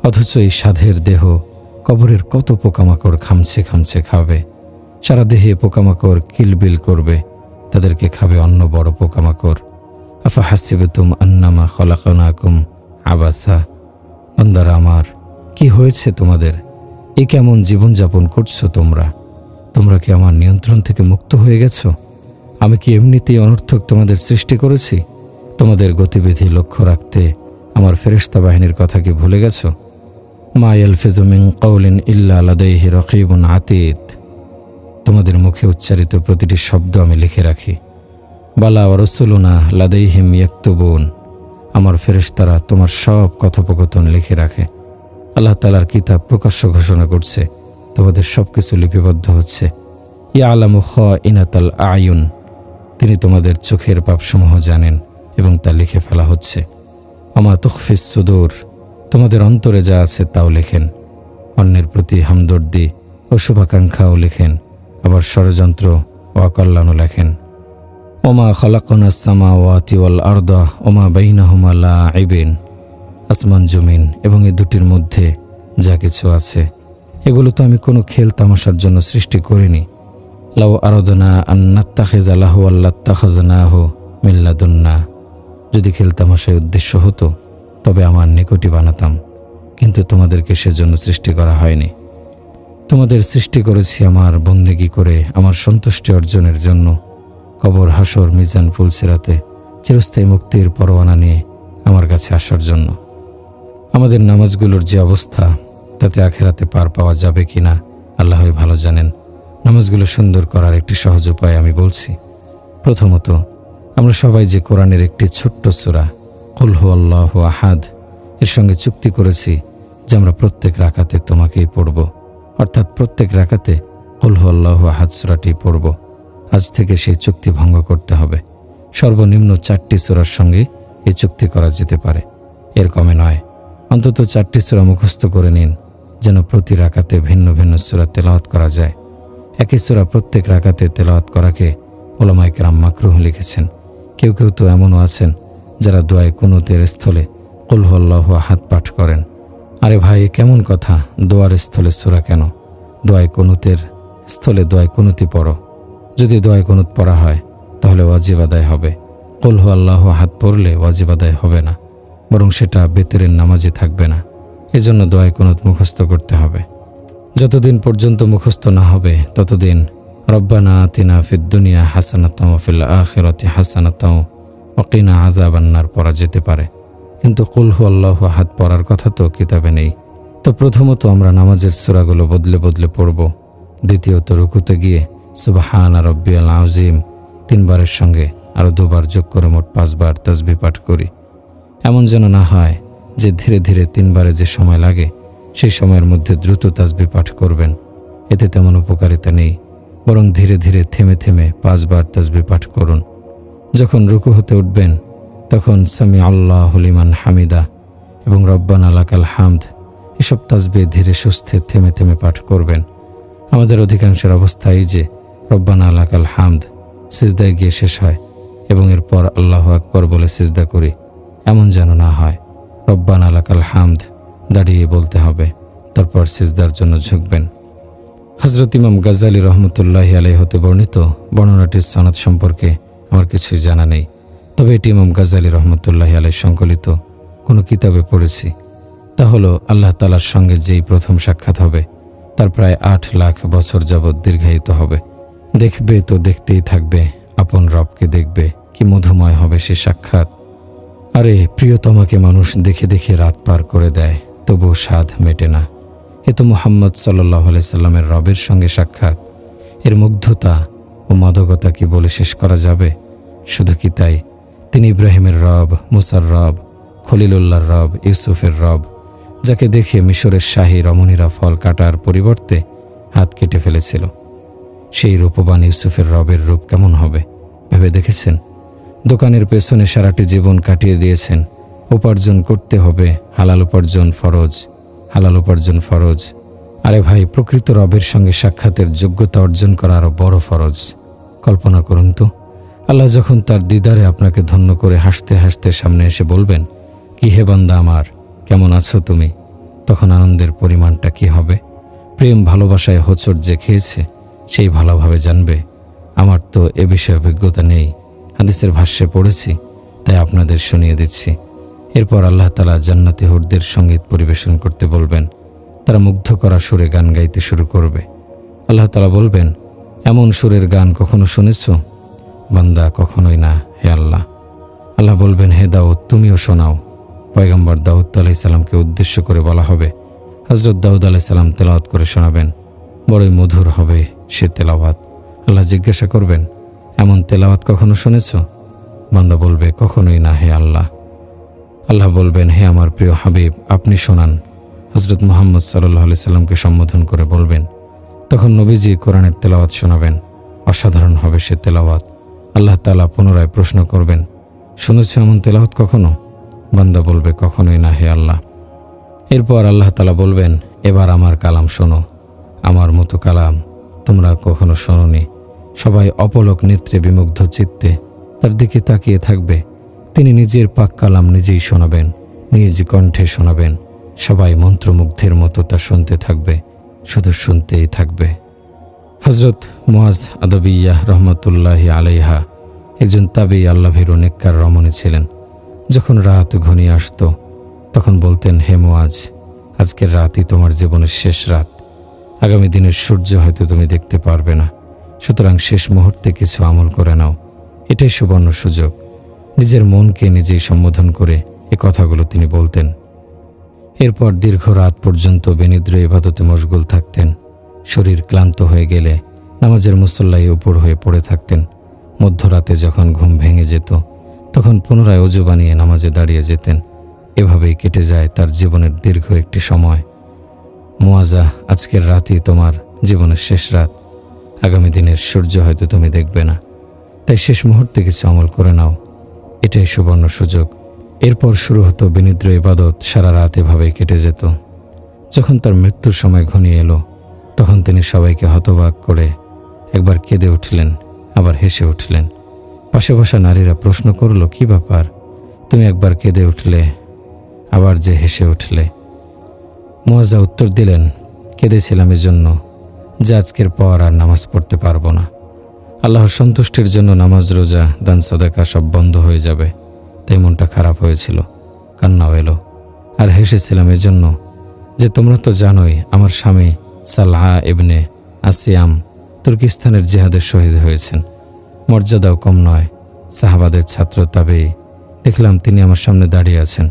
অথচ এই সাধের দেহ কবরের কত পোকামাকড় খামছে খামছে খাবে। সারা দেহে পোকামাকড় কিলবিল করবে, তাদেরকে খাবে অন্য বড় পোকামাকড়। আফা হাসিবতুম আন্নামা খলাকনাকুম আবাসা। বান্দারা আমার, কি হয়েছে তোমাদের? এই কেমন জীবনযাপন করছো তোমরা? তোমরা কি আমার নিয়ন্ত্রণ থেকে মুক্ত হয়ে গেছো? আমি কি এমনিতেই অনর্থক তোমাদের সৃষ্টি করেছি? তোমাদের গতিবিধি লক্ষ্য রাখতে আমার ফেরেশতা বাহিনীর কথা কি ভুলে গেছো? মা ইয়ালফিযু মিন কাওলিন ইল্লা লাদাইহি রাকীবুন আতীদ। তোমাদের মুখে উচ্চারিত প্রতিটি শব্দ আমি লিখে রাখি। বালা ওয়া রাসূলুনা লাদাইহিম ইয়াকতুবুন। আমার ফেরেশতারা তোমার সব কথোপকথন লিখে রাখে। আল্লাহ তাআলার কিতাব প্রকাশ্য ঘোষণা করছে, তোমাদের সবকিছু লিপিবদ্ধ হচ্ছে। ইয়ালামু খাইনাতাল আয়ুন। তিনি তোমাদের চোখের পাপসমূহ জানেন এবং তা লিখে ফেলা হচ্ছে। আমা তুখফিস সুদূর। তোমাদের অন্তরে যা আছে তাও লেখেন। অন্যের প্রতি হামদর্দি ও শুভাকাঙ্ক্ষাও লেখেন, আবার ষড়যন্ত্র ও অকল্যাণও লেখেন। ওমা খালাকনাস সামাওয়াতি ওয়াল আরদা ওমা বাইনাহুমা লাঈবিন। আসমান জমিন এবং এই দুটির মধ্যে যা কিছু আছে, এগুলো তো আমি কোনো খেল তামাশার জন্য সৃষ্টি করিনি। লাউ আরাদনা আন নাত্তাখিযা লাহওয়ান লাত্তাখাযনাহু মিন লাদুন্না। যদি খেল তামাশার উদ্দেশ্য হতো তবে আমার নিকটই বানাতাম, কিন্তু তোমাদেরকে সেজন্য সৃষ্টি করা হয়নি। তোমাদের সৃষ্টি করেছি আমার বন্দেগী করে, আমার সন্তুষ্টি অর্জনের জন্য। কবর, হাসর, মিজান, ফুলসিরাতে চিরস্থায়ী মুক্তির পরোয়ানা নিয়ে আমার কাছে আসার জন্য। আমাদের নামাজগুলোর যে অবস্থা, তাতে আখেরাতে পার পাওয়া যাবে কিনা আল্লাহই ভালো জানেন। নামাজগুলো সুন্দর করার একটি সহজ উপায় আমি বলছি। প্রথমত, আমরা সবাই যে কোরআনের একটি ছোট্ট সূরা কুল হুয়াল্লাহু আহাদ এর সঙ্গে চুক্তি করেছি যে আমরা প্রত্যেক রাকাতে তোমাকেই পড়ব, অর্থাৎ প্রত্যেক রাকাতে কুল হুয়াল্লাহু আহাদ সূরাটি পড়ব। আজ থেকে সেই চুক্তি ভঙ্গ করতে হবে। সর্বনিম্ন 4টি সূরার সঙ্গে এই চুক্তি করা যেতে পারে, এর কমে নয়। অন্তত 4টি সূরা মুখস্থ করে নিন, যেন প্রতি রাকাতে ভিন্ন ভিন্ন সূরা তেলাওয়াত করা যায়। একই সূরা প্রত্যেক রাকাতে তেলাওয়াত করাকে উলামায়ে কেরাম মাকরুহ লিখেছেন। কেউ কেউ তো এমনও আছেন যারা দোয়ায়ে কুনুতের স্থলে কুল হুয়াল্লাহু আহাদ পাঠ করেন। আরে ভাই, কেমন কথা? দোয়ার স্থলে সূরা কেন? দোয়ায়ে কুনুতের স্থলে দোয়ায়ে কুনুতই পড়ো। যদি দোয়ায়ে কুনুত পড়া হয় তাহলে ওয়াজিব আদায় হবে। কুল হুয়াল্লাহু আহাদ পড়লে ওয়াজিব আদায় হবে না, বরং সেটা বেতেরের নামাজে থাকবে না। এজন্য দোয়ায়ে কুনুত মুখস্থ করতে হবে। যতদিন পর্যন্ত মুখস্থ না হবে ততদিন রব্বানা আতিনা ফিদ দুনিয়া হাসানাতাও ওয়া ফিল আখিরাতি হাসানাতাও ওয়া কিনা আযাবান্নার পড়া যেতে পারে, কিন্তু কুল হুয়াল্লাহু আহাদ পড়ার কথা তো কিতাবে নেই। তো প্রথমত আমরা নামাজের সূরাগুলো বদলে বদলে পড়ব। দ্বিতীয়ত, রুকুতে গিয়ে সুবহানা রাব্বিয়াল আযীম 3 বারের সঙ্গে আরও 2 বার যোগ করে মোট 5 বার তাসবিহ পাঠ করি। এমন যেন না হয় যে ধীরে ধীরে 3 বারে যে সময় লাগে সেই সময়ের মধ্যে দ্রুত তাসবিহ পাঠ করবেন, এতে তেমন উপকারিতা নেই। বরং ধীরে ধীরে থেমে থেমে 5 বার তাসবিহ পাঠ করুন। যখন রুকু হতে উঠবেন তখন সামি আল্লাহু লিমান হামিদা এবং রব্বানা লাকাল হামদ এসব তাসবিহ ধীরে সুস্থে থেমে থেমে পাঠ করবেন। আমাদের অধিকাংশের অবস্থা এই যে রব্বানা লাকাল হামদ সিজদায় গিয়ে শেষ হয় এবং এরপর আল্লাহু আকবার বলে সিজদা করি। এমন যেন না হয়। রব্বানা লাকাল হামদ দাঁড়িয়ে বলতে হবে, তারপর সিজদার জন্য ঝুঁকবেন। হযরত ইমাম গাজ্জালী রহমতুল্লাহি আলাইহি হতে বর্ণিত বর্ণনাটির সনদ সম্পর্কে আমার কিছুই জানা নেই, তবে এটি ইমাম গাজ্জালী রহমতুল্লাহি আলাইহি সংকলিত কোনো কিতাবে পড়েছি। তা হলো আল্লাহ তাআলার সঙ্গে যেই প্রথম সাক্ষাৎ হবে তার প্রায় 8 লাখ বছর যাবৎ দীর্ঘায়িত হবে। দেখবে তো দেখতেই থাকবে, আপন রবকে দেখবে, কি মধুময় হবে সে সাক্ষাৎ। আরে প্রিয়তমাকে মানুষ দেখে দেখে রাত পার করে দেয়, তবুও স্বাদ মেটে না। এ তো মুহাম্মদ সাল্লাল্লাহু আলাইহি সাল্লামের রবের সঙ্গে সাক্ষাৎ। এর মুগ্ধতা ও মাদকতা কি বলে শেষ করা যাবে? শুধু কি তাই, তিনি ইব্রাহিমের রব, মুসার রব, খলিলুল্লাহর রব, ইউসুফের রব, যাকে দেখে মিশরের শাহী রমণীরা ফল কাটার পরিবর্তে হাত কেটে ফেলেছিল। সেই রূপবান ইউসুফের রবের রূপ কেমন হবে ভেবে দেখেছেন? দোকানের পেছনে সারাটি জীবন কাটিয়ে দিয়েছেন। উপার্জন করতে হবে, হালাল উপার্জন ফরজ, হালাল উপার্জন ফরজ। আরে ভাই, প্রকৃত রবের সঙ্গে সাক্ষাতের যোগ্যতা অর্জন করা আরও বড় ফরজ। কল্পনা করুন তো, আল্লাহ যখন তার দিদারে আপনাকে ধন্য করে হাসতে হাসতে সামনে এসে বলবেন, কি হে বান্দা আমার, কেমন আছো তুমি? তখন আনন্দের পরিমাণটা কি হবে? প্রেম ভালোবাসায় হোঁচট যে খেয়েছে সেই ভালোভাবে জানবে। আমার তো এ বিষয়ে অভিজ্ঞতা নেই, হাদিসের ভাষ্যে পড়েছি, তাই আপনাদের শুনিয়ে দিচ্ছি। এরপর আল্লাহ তাআলা জান্নাতি হুরদের সঙ্গীত পরিবেশন করতে বলবেন। তারা মুগ্ধ করা সুরে গান গাইতে শুরু করবে। আল্লাহ তাআলা বলবেন, এমন সুরের গান কখনো শুনেছ? বান্দা, কখনোই না হে আল্লাহ। আল্লাহ বলবেন, হে দাউদ, তুমিও শোনাও। পয়গম্বর দাউদ আলাইহিস সালামকে উদ্দেশ্য করে বলা হবে। হযরত দাউদ আলাইহিস সালাম তেলাওয়াত করে শোনাবেন। বড়ই মধুর হবে সে তেলাওয়াত। আল্লাহ জিজ্ঞাসা করবেন, এমন তেলাওয়াত কখনো শুনেছ? বান্দা বলবে, কখনোই না হে আল্লাহ। আল্লাহ বলবেন, হে আমার প্রিয় হাবিব, আপনি শোনান। হযরত মুহাম্মদ সাল্লাল্লাহু আলাইহি সাল্লামকে সম্বোধন করে বলবেন। তখন নবীজি কোরআনের তেলাওয়াত শোনাবেন। অসাধারণ হবে সে তেলাওয়াত। আল্লাহ তাআলা পুনরায় প্রশ্ন করবেন, শুনেছ এমন তেলাওয়াত কখনো? বান্দা বলবে, কখনোই না হে আল্লাহ। এরপর আল্লাহ তাআলা বলবেন, এবার আমার কালাম শোনো। আমার মতো কালাম তোমরা কখনো শোনোনি। সবাই অপলক নেত্রে বিমুগ্ধ চিত্তে তার দিকে তাকিয়ে থাকবে। তিনি নিজের পাক কালাম নিজেই শোনাবেন, নিজ কণ্ঠে শোনাবেন। সবাই মন্ত্রমুগ্ধের মতো তা শুনতে থাকবে, শুধু শুনতেই থাকবে। হযরত মুআজ আদবিয়াহ রহমতুল্লাহি আলাইহা একজন তাবেঈ আল্লাহভীরু নেককার রমণী ছিলেন। যখন রাত ঘনিয়ে আসত তখন বলতেন, হে মুআজ, আজকের রাতই তোমার জীবনের শেষ রাত। আগামী দিনের সূর্য হয়তো তুমি দেখতে পারবে না, সুতরাং শেষ মুহূর্তে কিছু আমল করে নাও, এটাই সুবর্ণ সুযোগ। নিজের মনকে নিজেই সম্বোধন করে এ কথাগুলো তিনি বলতেন। এরপর দীর্ঘ রাত পর্যন্ত বেনিদ্র ইবাদতে মশগুল থাকতেন। শরীর ক্লান্ত হয়ে গেলে নামাজের মুসল্লায় উপর হয়ে পড়ে থাকতেন। মধ্যরাতে যখন ঘুম ভেঙে যেত তখন পুনরায় ওযু বানিয়ে নামাজে দাঁড়িয়ে যেতেন। এভাবেই কেটে যায় তার জীবনের দীর্ঘ একটি সময়। মুআজা, আজকের রাতই তোমার জীবনের শেষ রাত। আগামী দিনের সূর্য হয়তো তুমি দেখবে না, তাই শেষ মুহূর্তে কিছু আমল করে নাও, এটাই সুবর্ণ সুযোগ। এরপর শুরু হতো বিনিদ্র ইবাদত। সারা রাত এভাবেই কেটে যেত। যখন তার মৃত্যুর সময় ঘনিয়ে এলো তখন তিনি সবাইকে হতবাক করে একবার কেঁদে উঠলেন, আবার হেসে উঠলেন। পাশে বসা নারীরা প্রশ্ন করল, কি ব্যাপার, তুমি একবার কেঁদে উঠলে আবার যে হেসে উঠলে? মুআজা উত্তর দিলেন, কেঁদেছিলাম এজন্য যে আজকের পর আর নামাজ পড়তে পারবো না। আল্লাহর সন্তুষ্টির জন্য নামাজ, রোজা, দান, সাদাকা সব বন্ধ হয়ে যাবে, তাই মনটা খারাপ হয়েছিল, কান্নাও এলো। আর হেসেছিলাম এজন্য যে তোমরা তো জানোই আমার স্বামী সালহা ইবনে আসিয়াম তুর্কিস্তানের জিহাদে শহীদ হয়েছেন। মর্যাদাও কম নয়, সাহাবাদের ছাত্র তাবেঈ। দেখলাম তিনি আমার সামনে দাঁড়িয়ে আছেন।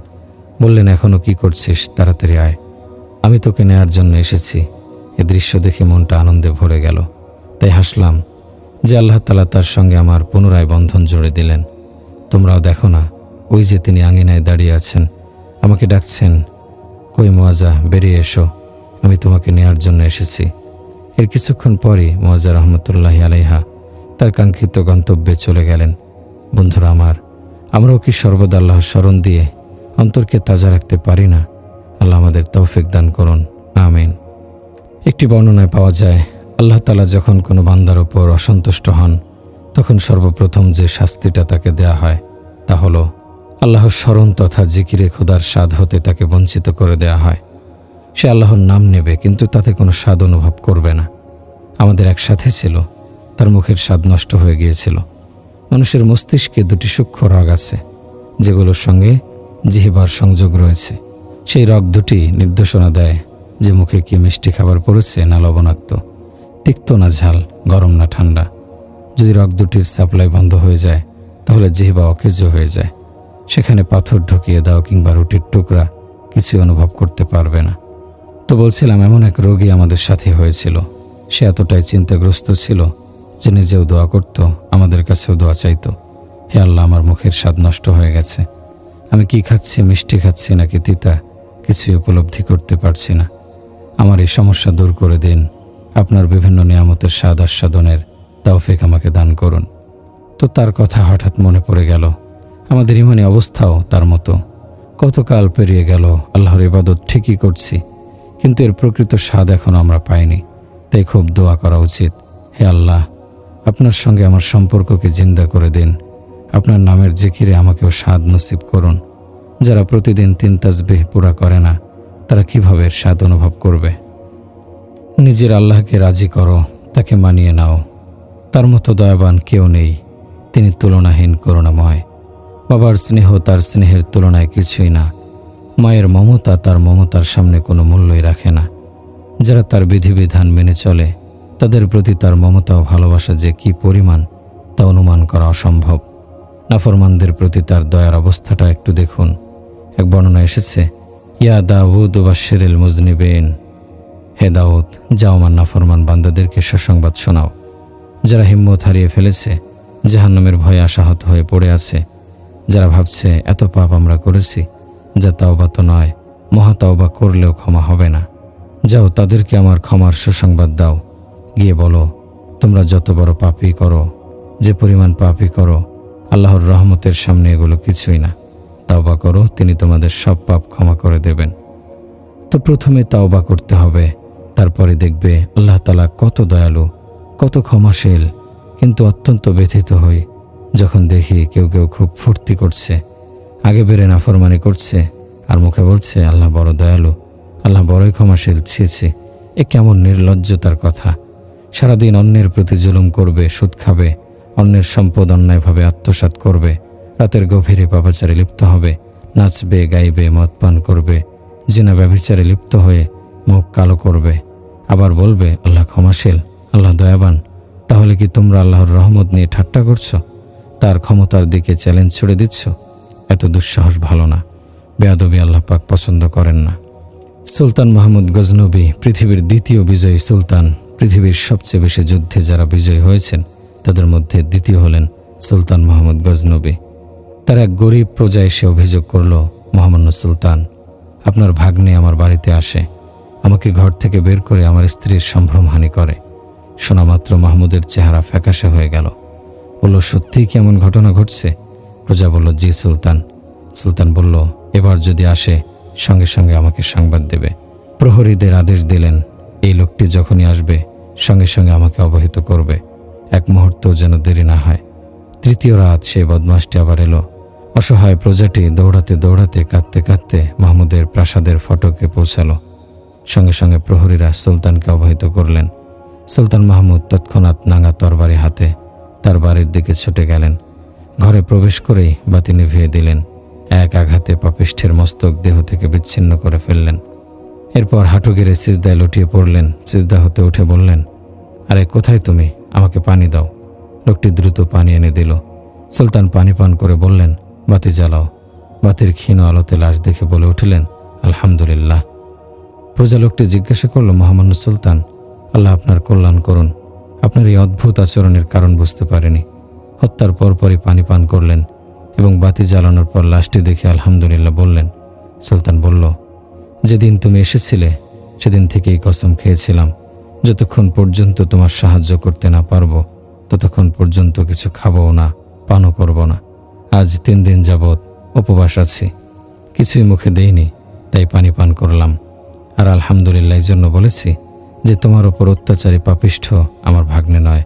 বললেন, এখনো কি করছিস, তাড়াতাড়ি আয়, আমি তোকে নেয়ার জন্য এসেছি। এ দৃশ্য দেখে মনটা আনন্দে ভরে গেল। তাই হাসলাম যে আল্লাহ তাআলা তার সঙ্গে আমার পুনরায় বন্ধন জুড়ে দিলেন। তোমরাও দেখো না, ওই যে তিনি আঙিনায় দাঁড়িয়ে আছেন, আমাকে ডাকছেন, কই মুআজা, বেরিয়ে এসো, আমি তোমাকে নেয়ার জন্য এসেছি। এর কিছুক্ষণ পরই মুআজা রহমতুল্লাহি আলাইহা তার কাঙ্ক্ষিত গন্তব্যে চলে গেলেন। বন্ধুরা আমার, আমরাও কি সর্বদা আল্লাহর স্মরণ দিয়ে অন্তরকে তাজা রাখতে পারি না? আল্লাহ আমাদের তৌফিক দান করুন, আমিন। একটি বর্ণনায় পাওয়া যায়, আল্লাহ তাআলা যখন কোনো বান্দার উপর অসন্তুষ্ট হন তখন সর্বপ্রথম যে শাস্তিটা তাকে দেয়া হয় তা হলো আল্লাহর স্মরণ তথা জিকিরে খোদার স্বাদ হতে তাকে বঞ্চিত করে দেয়া হয়। সে আল্লাহর নাম নেবে কিন্তু তাতে কোনো স্বাদ অনুভব করবে না। আমাদের একসাথে ছিল, তার মুখের স্বাদ নষ্ট হয়ে গিয়েছিল। মানুষের মস্তিষ্কে দুটি সূক্ষ্ম রগ আছে, যেগুলোর সঙ্গে জিহ্বার সংযোগ রয়েছে। সেই রগ দুটি নির্দেশনা দেয় যে মুখে কি মিষ্টি খাবার পড়েছে না লবণাক্ত, তিক্ত না ঝাল, গরম না ঠান্ডা। যদি রগ দুটির সাপ্লাই বন্ধ হয়ে যায় তাহলে জিহ্বা অকেজ হয়ে যায়। সেখানে পাথর ঢুকিয়ে দাও কিংবা রুটির টুকরা, কিছুই অনুভব করতে পারবে না। তো বলছিলাম, এমন এক রোগী আমাদের সাথে হয়েছিল। সে এতটাই চিন্তাগ্রস্ত ছিল যে নিজেও দোয়া করত, আমাদের কাছেও দোয়া চাইত। হে আল্লাহ, আমার মুখের স্বাদ নষ্ট হয়ে গেছে। আমি কি খাচ্ছি, মিষ্টি খাচ্ছি নাকি তিতা, কিছুই উপলব্ধি করতে পারছি না। আমার এই সমস্যা দূর করে দিন। আপনার বিভিন্ন নিয়ামতের স্বাদ আস্বাদনের তৌফিক আমাকে দান করুন। তো তার কথা হঠাৎ মনে পড়ে গেল, আমাদের ইমানি অবস্থাও তার মতো। কতকাল পেরিয়ে গেল, আল্লাহর ইবাদত ঠিকই করছি, কিন্তু এর প্রকৃত স্বাদ এখনও আমরা পাইনি। তাই খুব দোয়া করা উচিত। হে আল্লাহ, আপনার সঙ্গে আমার সম্পর্ককে জিন্দা করে দিন। আপনার নামের জিকিরে আমাকেও স্বাদ নসিব করুন। যারা প্রতিদিন 3 তাসবিহ পুরা করে না, তারা কিভাবে এর স্বাদ অনুভব করবে? নিজের আল্লাহকে রাজি করো, তাকে মানিয়ে নাও। তার মতো দয়াবান কেউ নেই, তিনি তুলনাহীন করুণাময়। বাবার স্নেহ তার স্নেহের তুলনায় কিছুই না। মায়ের মমতা তার মমতার সামনে কোনো মূল্যই রাখে না। যারা তার বিধিবিধান মেনে চলে, তাদের প্রতি তার মমতা ও ভালোবাসা যে কী পরিমাণ তা অনুমান করা অসম্ভব। নাফরমানদের প্রতি তার দয়ার অবস্থাটা একটু দেখুন। এক বর্ণনা এসেছে, ইয়া দাউদ বাশশিরিল মুজনিবিন, হে দাউদ, যাও আমার নাফরমান বান্দাদেরকে সুসংবাদ শোনাও। যারা হিম্মত হারিয়ে ফেলেছে, জাহান্নামের ভয়ে আশাহত হয়ে পড়ে আছে, যারা ভাবছে এত পাপ আমরা করেছি যা তাওবা তো নয়, মহা তাওবা করলেও ক্ষমা হবে না, যাও তাদেরকে আমার ক্ষমার সুসংবাদ দাও। গিয়ে বলো, তোমরা যত বড় পাপই করো, যে পরিমাণ পাপই করো, আল্লাহর রহমতের সামনে এগুলো কিছুই না। তাওবা করো, তিনি তোমাদের সব পাপ ক্ষমা করে দেবেন। তো প্রথমে তাওবা করতে হবে, তারপরে দেখবে আল্লাহ তাআলা কত দয়ালু, কত ক্ষমাশীল। কিন্তু অত্যন্ত ব্যথিত হই যখন দেখি কেউ কেউ খুব ফুর্তি করছে, আগে বেড়ে নাফরমানি করছে, আর মুখে বলছে আল্লাহ বড় দয়ালু, আল্লাহ বড়ই ক্ষমাশীল। ছি, এ কেমন নির্লজ্জতার কথা! সারাদিন অন্যের প্রতি জুলুম করবে, সুদ খাবে, অন্যের সম্পদ অন্যায়ভাবে আত্মসাৎ করবে, রাতের গভীরে পাপাচারে লিপ্ত হবে, নাচবে, গাইবে, মদ পান করবে, জিনা ব্যভিচারে লিপ্ত হয়ে মুখ কালো করবে, আবার বলবে আল্লাহ ক্ষমাশীল, আল্লাহ দয়াবান। তাহলে কি তোমরা আল্লাহর রহমত নিয়ে ঠাট্টা করছো? তার ক্ষমতার দিকে চ্যালেঞ্জ ছুড়ে দিচ্ছ? এত দুঃসাহস ভালো না। বেয়াদবি আল্লাহ পাক পছন্দ করেন না। সুলতান মাহমুদ গজনবী পৃথিবীর দ্বিতীয় বিজয়ী সুলতান। পৃথিবীর সবচেয়ে বেশি যুদ্ধে যারা বিজয়ী হয়েছেন তাদের মধ্যে দ্বিতীয় হলেন সুলতান মাহমুদ গজনবী। তার এক গরিব প্রজা এসে অভিযোগ করল, মহামান্য সুলতান, আপনার ভাগ্নে আমার বাড়িতে আসে, আমাকে ঘর থেকে বের করে আমার স্ত্রীর সম্ভ্রমহানি করে। শোনা মাত্র মাহমুদের চেহারা ফ্যাকাশে হয়ে গেল। বলল, সত্যিই কি এমন ঘটনা ঘটছে? প্রজা বলল, জি সুলতান। সুলতান বলল, এবার যদি আসে সঙ্গে সঙ্গে আমাকে সংবাদ দেবে। প্রহরীদের আদেশ দিলেন, এই লোকটি যখনই আসবে সঙ্গে সঙ্গে আমাকে অবহিত করবে, এক মুহূর্ত যেন দেরি না হয়। তৃতীয় রাত সেই বদমাশটি আবার এলো। অসহায় প্রজাটি দৌড়াতে দৌড়াতে কাঁদতে কাঁদতে মাহমুদের প্রাসাদের ফটকে পৌঁছালো। সঙ্গে সঙ্গে প্রহরীরা সুলতানকে অবহিত করলেন। সুলতান মাহমুদ তৎক্ষণাৎ নাঙ্গা তরবারি হাতে তার বাড়ির দিকে ছুটে গেলেন। ঘরে প্রবেশ করেই বাতি নিভিয়ে দিলেন। এক আঘাতে পাপিষ্ঠের মস্তক দেহ থেকে বিচ্ছিন্ন করে ফেললেন। এরপর হাঁটু গেড়ে সিজদায় লুটিয়ে পড়লেন। সিজদা হতে উঠে বললেন, আরে কোথায় তুমি? আমাকে পানি দাও। লোকটি দ্রুত পানি এনে দিল। সুলতান পানি পান করে বললেন, বাতি জ্বালাও। বাতির ক্ষীণ আলোতে লাশ দেখে বলে উঠলেন, আলহামদুলিল্লাহ। প্রজা লোকটি জিজ্ঞাসা করল, মহামান্য সুলতান, আল্লাহ আপনার কল্যাণ করুন, আপনার এই অদ্ভুত আচরণের কারণ বুঝতে পারেনি। হত্যার পরপরই পানি পান করলেন এবং বাতি জ্বালানোর পর লাশটি দেখে আলহামদুলিল্লাহ বললেন। সুলতান বলল, যেদিন তুমি এসেছিলে সেদিন থেকেই কসম খেয়েছিলাম, যতক্ষণ পর্যন্ত তোমার সাহায্য করতে না পারবো ততক্ষণ পর্যন্ত কিছু খাবও না, পানও করব না। আজ 3 দিন যাবৎ উপবাস আছি, কিছুই মুখে দেইনি, তাই পানি পান করলাম। আর আলহামদুলিল্লাহ এই জন্য বলেছি যে তোমার ওপর অত্যাচারী পাপিষ্ঠ আমার ভাগ্নে নয়,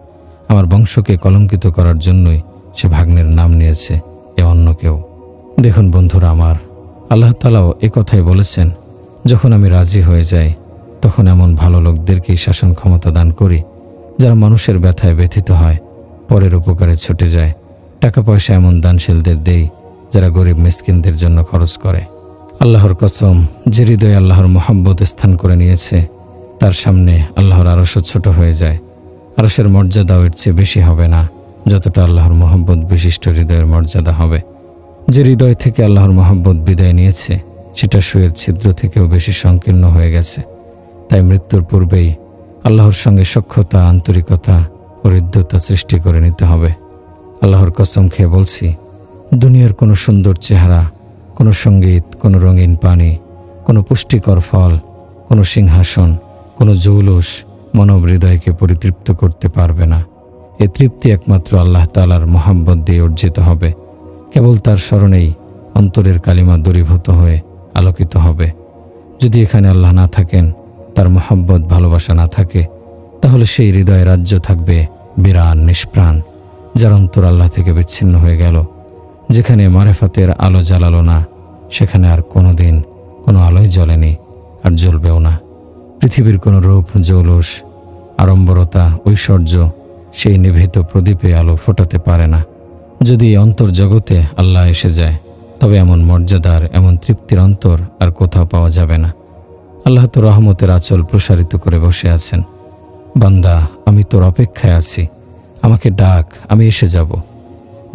আমার বংশকে কলঙ্কিত করার জন্যই সে ভাগ্নের নাম নিয়েছে, এ অন্য কেউ। দেখুন বন্ধুরা আমার, আল্লাহ তাআলাও এ কথাই বলেছেন, যখন আমি রাজি হয়ে যাই তখন এমন ভালো লোকদেরকেই শাসন ক্ষমতা দান করি যারা মানুষের ব্যথায় ব্যথিত হয়, পরের উপকারে ছুটে যায়। টাকা পয়সা এমন দানশীলদের দেই যারা গরিব মিসকিনদের জন্য খরচ করে। আল্লাহর কসম, যে হৃদয়ে আল্লাহর মহব্বত স্থান করে নিয়েছে তার সামনে আল্লাহর আরশও ছোট হয়ে যায়। আরশের মর্যাদাও এর চেয়ে বেশি হবে না যতটা আল্লাহর মহব্বত বিশিষ্ট হৃদয়ের মর্যাদা হবে। যে হৃদয় থেকে আল্লাহর মহব্বত বিদায় নিয়েছে সেটা সুয়ের ছিদ্র থেকেও বেশি সংকীর্ণ হয়ে গেছে। তাই মৃত্যুর পূর্বেই আল্লাহর সঙ্গে সখ্যতা, আন্তরিকতা ও হৃদ্যতা সৃষ্টি করে নিতে হবে। আল্লাহর কসম খেয়ে বলছি, দুনিয়ার কোনো সুন্দর চেহারা, কোনো সঙ্গীত, কোনো রঙিন পানি, কোনো পুষ্টিকর ফল, কোনো সিংহাসন, কোনো জৌলুস মানব হৃদয়কে পরিতৃপ্ত করতে পারবে না। এ তৃপ্তি একমাত্র আল্লাহ তাআলার মহব্বত দিয়ে অর্জিত হবে। কেবল তার স্মরণেই অন্তরের কালিমা দূরীভূত হয়ে আলোকিত হবে। যদি এখানে আল্লাহ না থাকেন, তার মহব্বত ভালোবাসা না থাকে, তাহলে সেই হৃদয়ে রাজ্য থাকবে বিরান, নিষ্প্রাণ, যার অন্তর আল্লাহ থেকে বিচ্ছিন্ন হয়ে গেল। যেখানে মারেফাতের আলো জ্বালালো না, সেখানে আর কোনোদিন কোনো আলোই জ্বলেনি, আর জ্বলবেও না। পৃথিবীর কোনো রূপ, জৌলুস, আড়ম্বরতা, ঐশ্বর্য সেই নিভৃত প্রদীপে আলো ফোটাতে পারে না। যদি অন্তর জগতে আল্লাহ এসে যায়, তবে এমন মর্যাদার, এমন তৃপ্তির অন্তর আর কোথাও পাওয়া যাবে না। আল্লাহ তো রহমতের আঁচল প্রসারিত করে বসে আছেন। বান্দা, আমি তোর অপেক্ষায় আছি, আমাকে ডাক, আমি এসে যাব।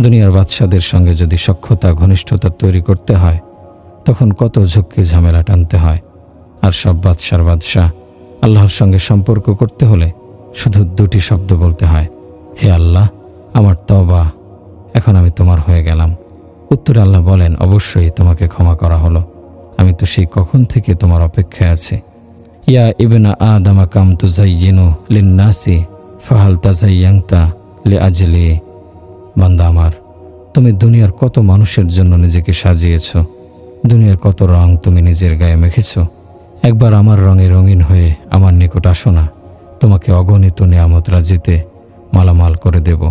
দুনিয়ার বাদশাদের সঙ্গে যদি সখ্যতা, ঘনিষ্ঠতা তৈরি করতে হয়, তখন কত ঝক্কি ঝামেলা টানতে হয়। আর সব বাদশার বাদশাহ আল্লাহর সঙ্গে সম্পর্ক করতে হলে শুধু দুটি শব্দ বলতে হয়, হে আল্লাহ, আমার তওবা, এখন আমি তোমার হয়ে গেলাম। উত্তরে আল্লাহ বলেন, অবশ্যই তোমাকে ক্ষমা করা হলো, আমি তো সেই কখন থেকে তোমার অপেক্ষায় আছি। ইয়া ইবনা আদামা কাম তুজাইয়িনু লিন্নাসি ফাহাল তাজাইয়াংতা লিআজলি। বান্দা আমার, তুমি দুনিয়ার কত মানুষের জন্য নিজেকে সাজিয়েছ, দুনিয়ার কত রং তুমি নিজের গায়ে মেখেছ। একবার আমার রঙে রঙিন হয়ে আমার নিকট আসো না, তোমাকে অগণিত নিয়ামত রাজিতে মালামাল করে দেব।